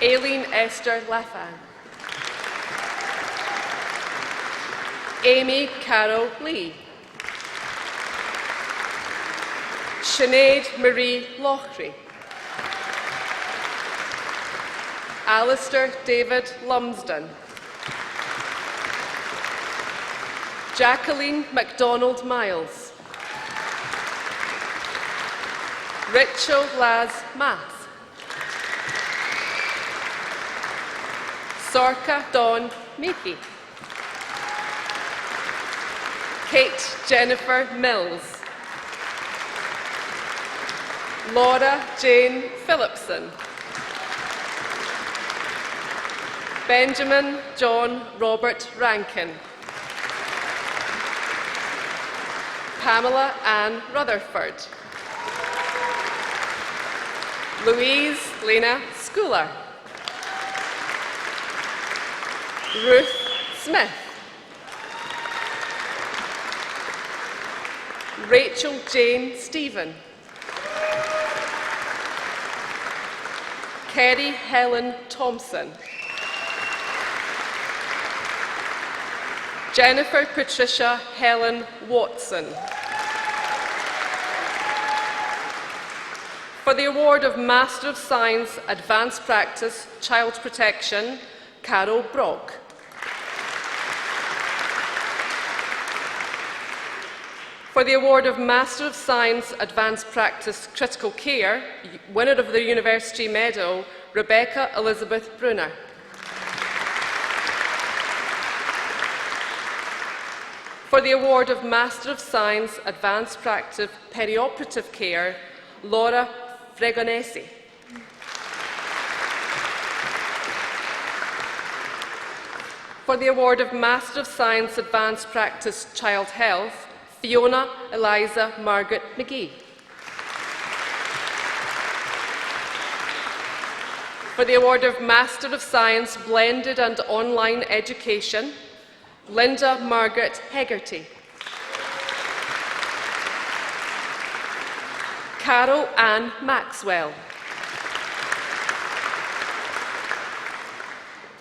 Aileen Esther Laffan. Amy Carol Lee. Sinead Marie Lochry. Alistair David Lumsden. Jacqueline MacDonald Miles. Rachel Laz Math. Sorka Dawn Meekie. Kate Jennifer Mills. Laura Jane Phillipson. Benjamin John Robert Rankin. Pamela Ann Rutherford. Louise Lena Schooler. Ruth Smith. Rachel Jane Stephen. Kerry Helen Thompson. Jennifer Patricia Helen Watson. For the award of Master of Science, Advanced Practice, Child Protection, Carol Brock. For the award of Master of Science, Advanced Practice, Critical Care, winner of the University Medal, Rebecca Elizabeth Brunner. For the award of Master of Science, Advanced Practice, Perioperative Care, Laura Fregonesi. For the award of Master of Science Advanced Practice Child Health, Fiona Eliza Margaret McGee. For the award of Master of Science Blended and Online Education, Linda Margaret Hegarty. Carol Ann Maxwell.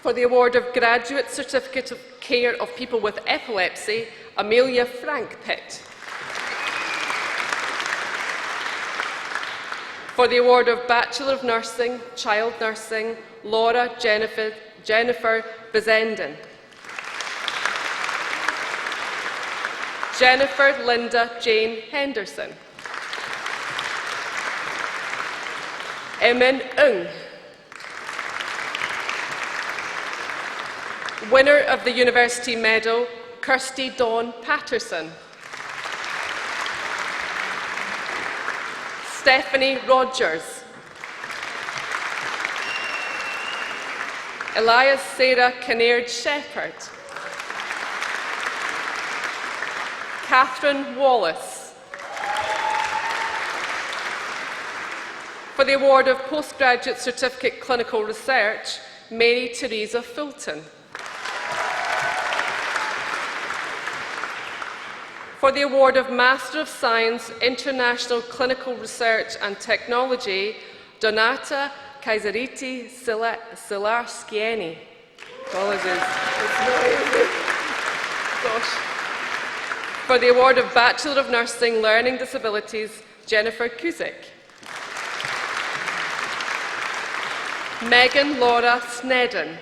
For the award of Graduate Certificate of Care of People with Epilepsy, Amelia Frank Pitt. For the award of Bachelor of Nursing, Child Nursing, Laura Jennifer Bezenden. Jennifer Linda Jane Henderson. Emin Ung. Winner of the University Medal, Kirsty Dawn Patterson. Stephanie Rogers. Elias Sarah Kinnaird Shepherd. Catherine Wallace. For the award of Postgraduate Certificate Clinical Research, Mary Teresa Fulton. For the award of Master of Science International Clinical Research and Technology, Donata Kaisariti Silarskieni. Apologies. Gosh. For the award of Bachelor of Nursing Learning Disabilities, Jennifer Kuzik. Megan Laura Snedden.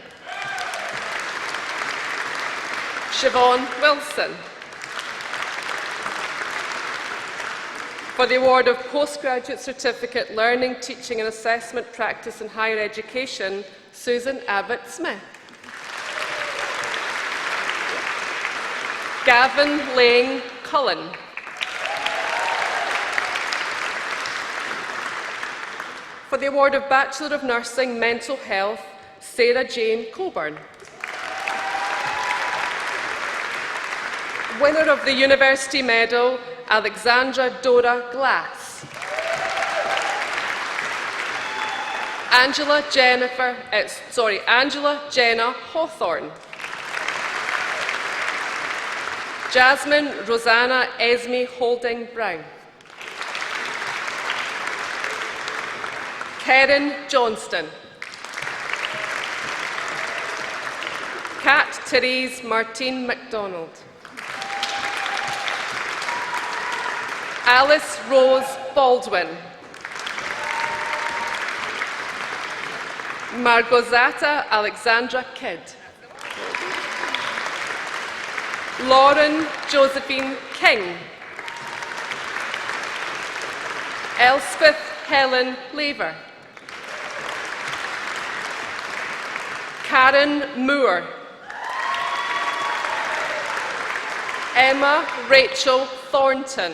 Siobhan Wilson. For the award of Postgraduate Certificate Learning, Teaching and Assessment Practice in Higher Education, Susan Abbott Smith. Gavin Lang Cullen. For the award of Bachelor of Nursing Mental Health, Sarah Jane Coburn. Winner of the University Medal, Alexandra Dora Glass. Angela Jenna Hawthorne. Jasmine Rosanna Esme Holding Brown. Karen Johnston. Kat Therese Martine MacDonald. Alice Rose Baldwin. Margozata Alexandra Kidd. Lauren Josephine King. Elspeth Helen Lever. Karen Moore. Emma Rachel Thornton.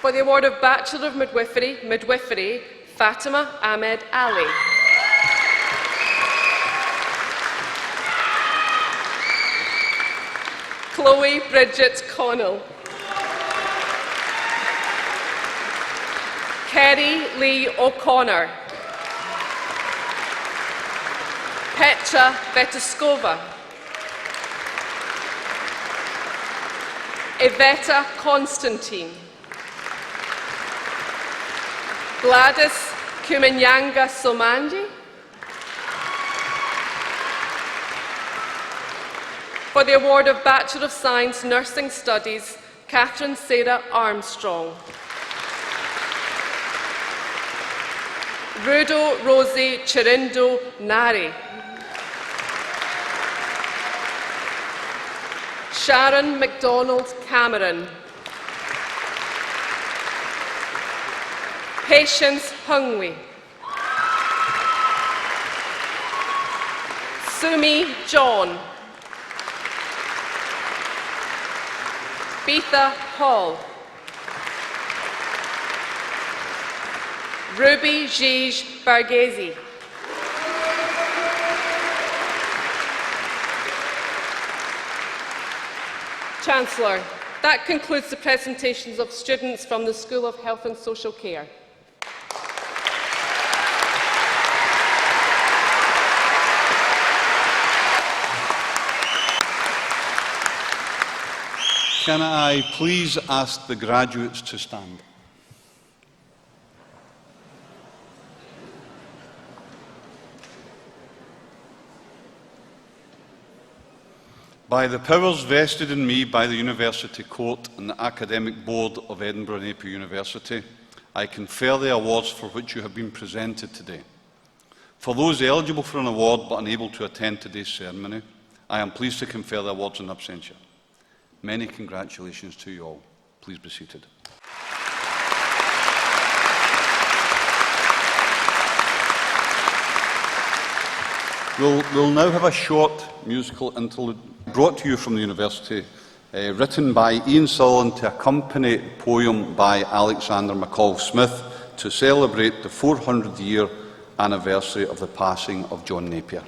For the award of Bachelor of Midwifery, Fatima Ahmed Ali. Chloe Bridget Connell. Kerry Lee O'Connor. Petra Vetaskova. Iveta Constantine. Gladys Kumanyanga Somandi. For the award of Bachelor of Science Nursing Studies, Catherine Sarah Armstrong. Rudo Rosie Chirindo Nari. Sharon MacDonald Cameron. Patience Hungwe. Sumi John. Beatha Hall. Ruby Gige Barghese. Chancellor, that concludes the presentations of students from the School of Health and Social Care. Can I please ask the graduates to stand? By the powers vested in me by the University Court and the Academic Board of Edinburgh Napier University, I confer the awards for which you have been presented today. For those eligible for an award but unable to attend today's ceremony, I am pleased to confer the awards in absentia. Many congratulations to you all. Please be seated. We'll now have a short musical interlude brought to you from the University, written by Ian Sutherland to accompany a poem by Alexandra McCall-Smith to celebrate the 400-year anniversary of the passing of John Napier.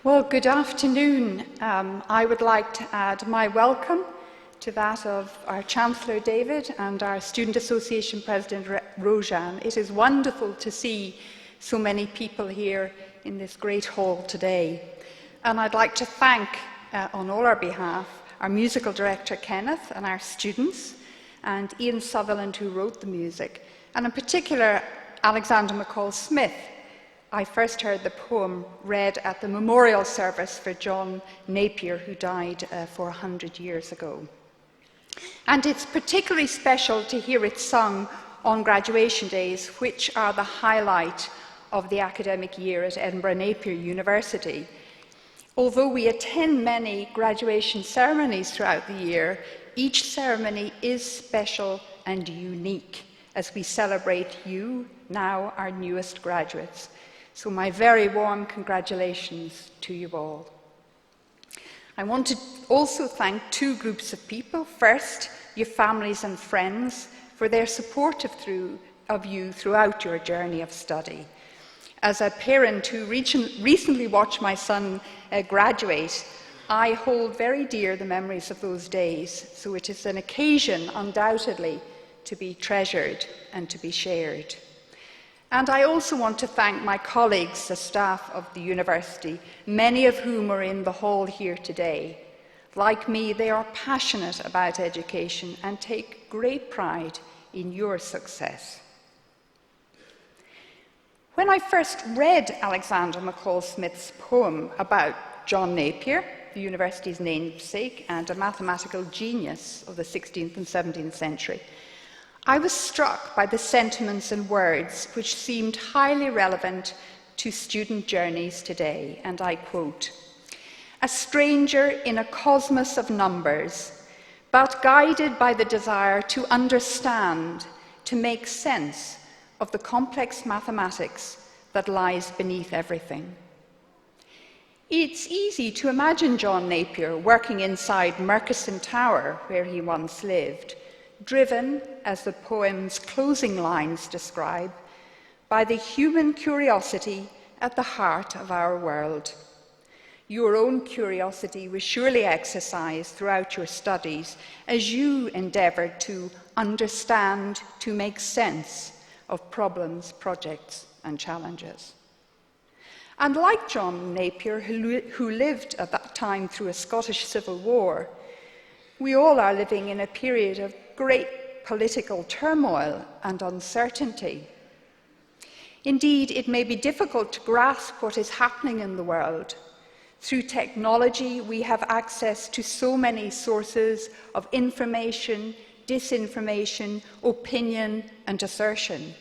Well, good afternoon. I would like to add my welcome to that of our Chancellor David and our Student Association President Rojan. It is wonderful to see so many people here in this great hall today. And I'd like to thank, on all our behalf, our musical director Kenneth and our students, and Ian Sutherland who wrote the music, and in particular Alexandra McCall-Smith. I first heard the poem read at the memorial service for John Napier, who died 400 years ago. And it's particularly special to hear it sung on graduation days, which are the highlight of the academic year at Edinburgh Napier University. Although we attend many graduation ceremonies throughout the year, each ceremony is special and unique as we celebrate you, now our newest graduates. So my very warm congratulations to you all. I want to also thank two groups of people. First, your families and friends for their support of you throughout your journey of study. As a parent who recently watched my son graduate, I hold very dear the memories of those days, so it is an occasion undoubtedly to be treasured and to be shared. And I also want to thank my colleagues, the staff of the university, many of whom are in the hall here today. Like me, they are passionate about education and take great pride in your success. When I first read Alexandra McCall-Smith's poem about John Napier, the university's namesake and a mathematical genius of the 16th and 17th century, I was struck by the sentiments and words which seemed highly relevant to student journeys today, and I quote, "A stranger in a cosmos of numbers, but guided by the desire to understand, to make sense of the complex mathematics that lies beneath everything." It's easy to imagine John Napier working inside Murchison Tower, where he once lived, driven, as the poem's closing lines describe, by the human curiosity at the heart of our world. Your own curiosity was surely exercised throughout your studies as you endeavoured to understand, to make sense of problems, projects, and challenges. And like John Napier, who lived at that time through a Scottish Civil War, we all are living in a period of great political turmoil and uncertainty. Indeed, it may be difficult to grasp what is happening in the world. Through technology, we have access to so many sources of information, disinformation, opinion, and assertion.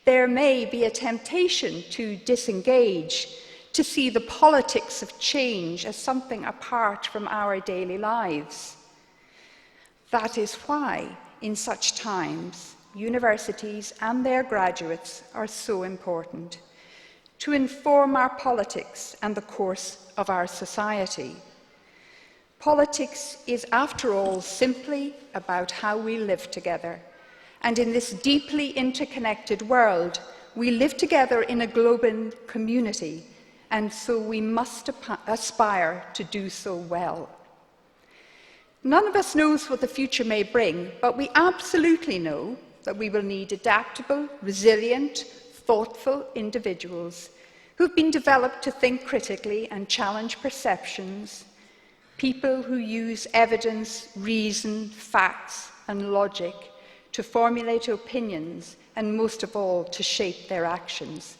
There may be a temptation to disengage, to see the politics of change as something apart from our daily lives. That is why, in such times, universities and their graduates are so important, to inform our politics and the course of our society. Politics is, after all, simply about how we live together. And in this deeply interconnected world, we live together in a global community, and so we must aspire to do so well. None of us knows what the future may bring, but we absolutely know that we will need adaptable, resilient, thoughtful individuals who've been developed to think critically and challenge perceptions, people who use evidence, reason, facts, and logic to formulate opinions, and most of all, to shape their actions.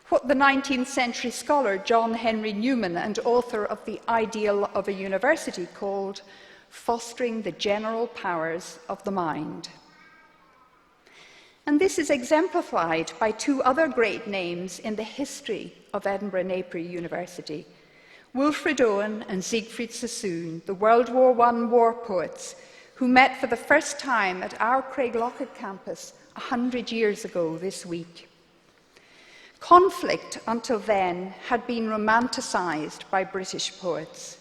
What the 19th century scholar John Henry Newman and author of The Ideal of a University called fostering the general powers of the mind. And this is exemplified by two other great names in the history of Edinburgh Napier University, Wilfred Owen and Siegfried Sassoon, the World War I war poets, who met for the first time at our Craiglockett campus 100 years ago this week. Conflict, until then, had been romanticised by British poets.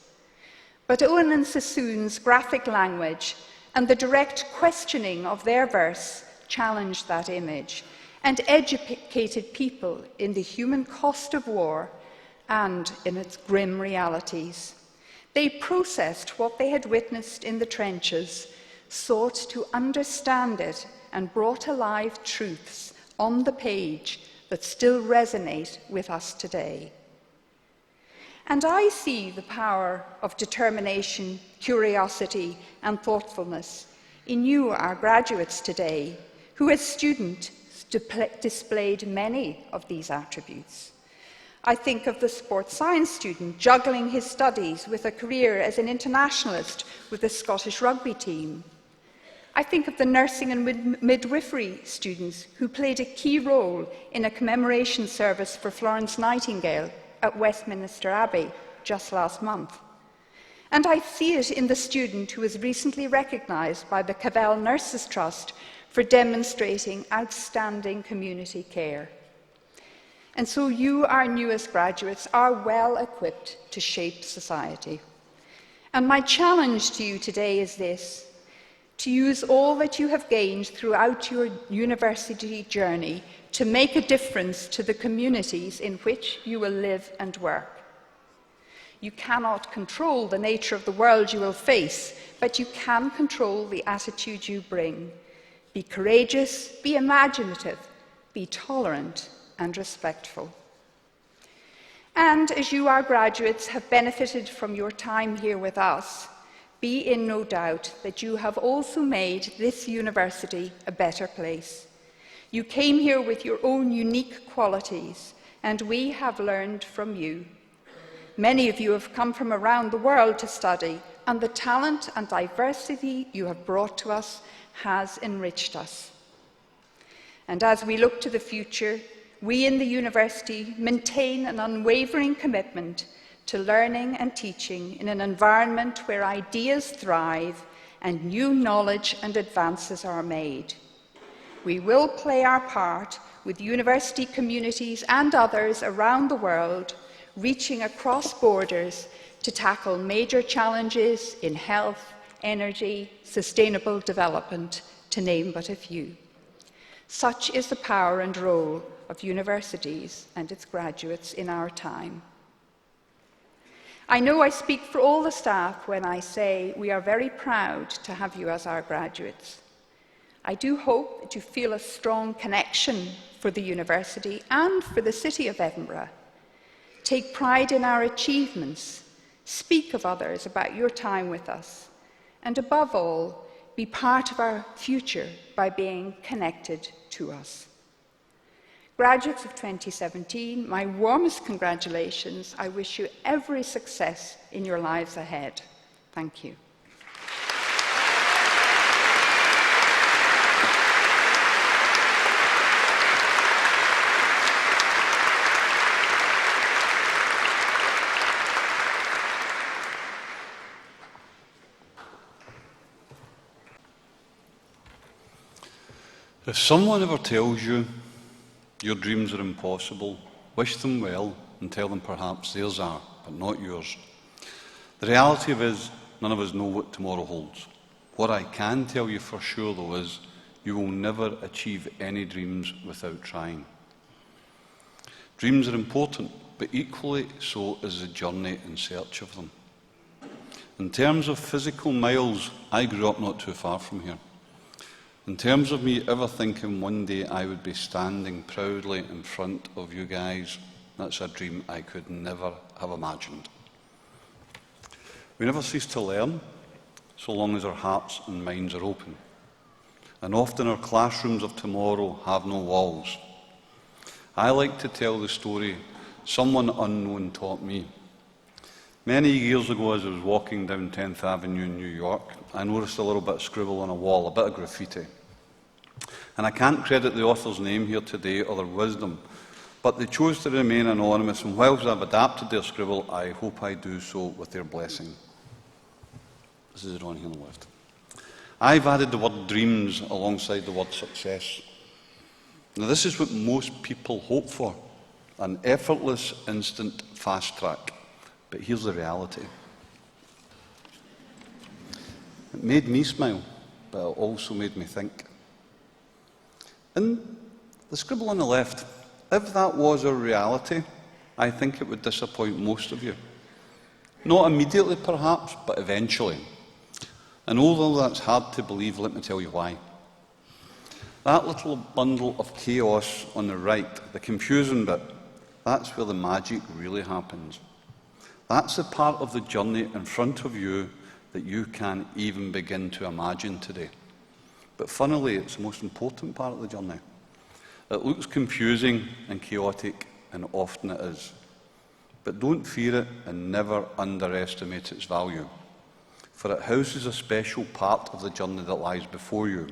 But Owen and Sassoon's graphic language and the direct questioning of their verse challenged that image and educated people in the human cost of war and in its grim realities. They processed what they had witnessed in the trenches, sought to understand it, and brought alive truths on the page that still resonate with us today. And I see the power of determination, curiosity, and thoughtfulness in you, our graduates today, who as students displayed many of these attributes. I think of the sports science student juggling his studies with a career as an internationalist with the Scottish rugby team. I think of the nursing and midwifery students who played a key role in a commemoration service for Florence Nightingale at Westminster Abbey just last month. And I see it in the student who was recently recognised by the Cavell Nurses Trust for demonstrating outstanding community care. And so you, our newest graduates, are well equipped to shape society. And my challenge to you today is this: to use all that you have gained throughout your university journey to make a difference to the communities in which you will live and work. You cannot control the nature of the world you will face, but you can control the attitude you bring. Be courageous, be imaginative, be tolerant and respectful. And as you, our graduates, have benefited from your time here with us, be in no doubt that you have also made this university a better place. You came here with your own unique qualities, and we have learned from you. Many of you have come from around the world to study, and the talent and diversity you have brought to us has enriched us. And as we look to the future, we in the university maintain an unwavering commitment to learning and teaching in an environment where ideas thrive and new knowledge and advances are made. We will play our part with university communities and others around the world, reaching across borders to tackle major challenges in health, energy, sustainable development, to name but a few. Such is the power and role of universities and its graduates in our time. I know I speak for all the staff when I say we are very proud to have you as our graduates. I do hope that you feel a strong connection for the university and for the city of Edinburgh. Take pride in our achievements, speak of others about your time with us, and above all, be part of our future by being connected to us. Graduates of 2017, my warmest congratulations. I wish you every success in your lives ahead. Thank you. If someone ever tells you your dreams are impossible, wish them well and tell them perhaps theirs are, but not yours. The reality is, none of us know what tomorrow holds. What I can tell you for sure, though, is you will never achieve any dreams without trying. Dreams are important, but equally so is the journey in search of them. In terms of physical miles, I grew up not too far from here. In terms of me ever thinking one day I would be standing proudly in front of you guys, that's a dream I could never have imagined. We never cease to learn, so long as our hearts and minds are open. And often our classrooms of tomorrow have no walls. I like to tell the story someone unknown taught me. Many years ago, as I was walking down 10th Avenue in New York, I noticed a little bit of scribble on a wall, a bit of graffiti. And I can't credit the author's name here today or their wisdom, but they chose to remain anonymous, and whilst I've adapted their scribble, I hope I do so with their blessing. This is it on here on the left. I've added the word dreams alongside the word success. Now, this is what most people hope for, an effortless, instant, fast track. But here's the reality. It made me smile, but it also made me think. And the scribble on the left, if that was our reality, I think it would disappoint most of you. Not immediately, perhaps, but eventually. And although that's hard to believe, let me tell you why. That little bundle of chaos on the right, the confusing bit, that's where the magic really happens. That's the part of the journey in front of you that you can't even begin to imagine today. But funnily, it's the most important part of the journey. It looks confusing and chaotic, and often it is. But don't fear it and never underestimate its value, for it houses a special part of the journey that lies before you.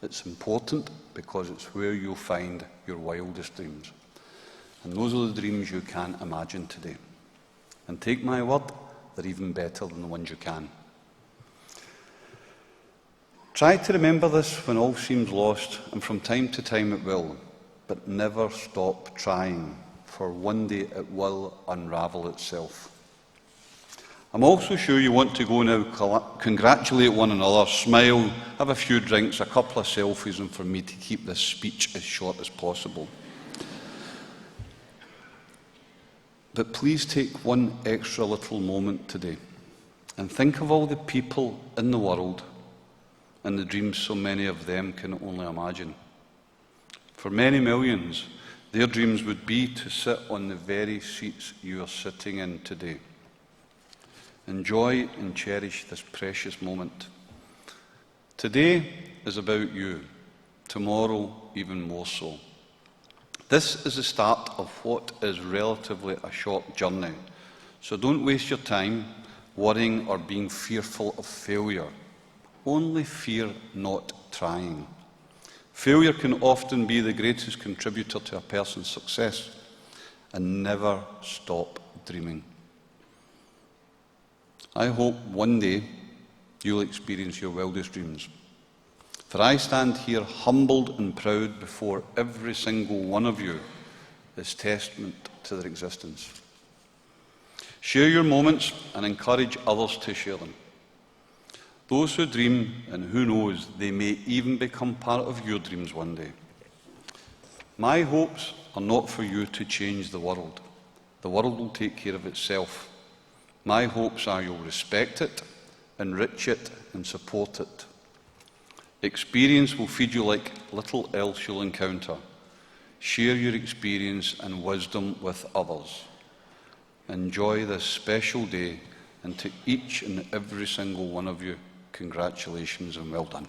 It's important because it's where you'll find your wildest dreams. And those are the dreams you can't imagine today. And take my word, they're even better than the ones you can. Try to remember this when all seems lost, and from time to time it will, but never stop trying, for one day it will unravel itself. I'm also sure you want to go now, congratulate one another, smile, have a few drinks, a couple of selfies, and for me to keep this speech as short as possible. But please take one extra little moment today and think of all the people in the world and the dreams so many of them can only imagine. For many millions, their dreams would be to sit on the very seats you are sitting in today. Enjoy and cherish this precious moment. Today is about you, tomorrow even more so. This is the start of what is relatively a short journey, so don't waste your time worrying or being fearful of failure. Only fear not trying. Failure can often be the greatest contributor to a person's success, and never stop dreaming. I hope one day you'll experience your wildest dreams. For I stand here humbled and proud before every single one of you as testament to their existence. Share your moments and encourage others to share them. Those who dream, and who knows, they may even become part of your dreams one day. My hopes are not for you to change the world. The world will take care of itself. My hopes are you'll respect it, enrich it, and support it. Experience will feed you like little else you'll encounter. Share your experience and wisdom with others. Enjoy this special day, and to each and every single one of you, congratulations and well done.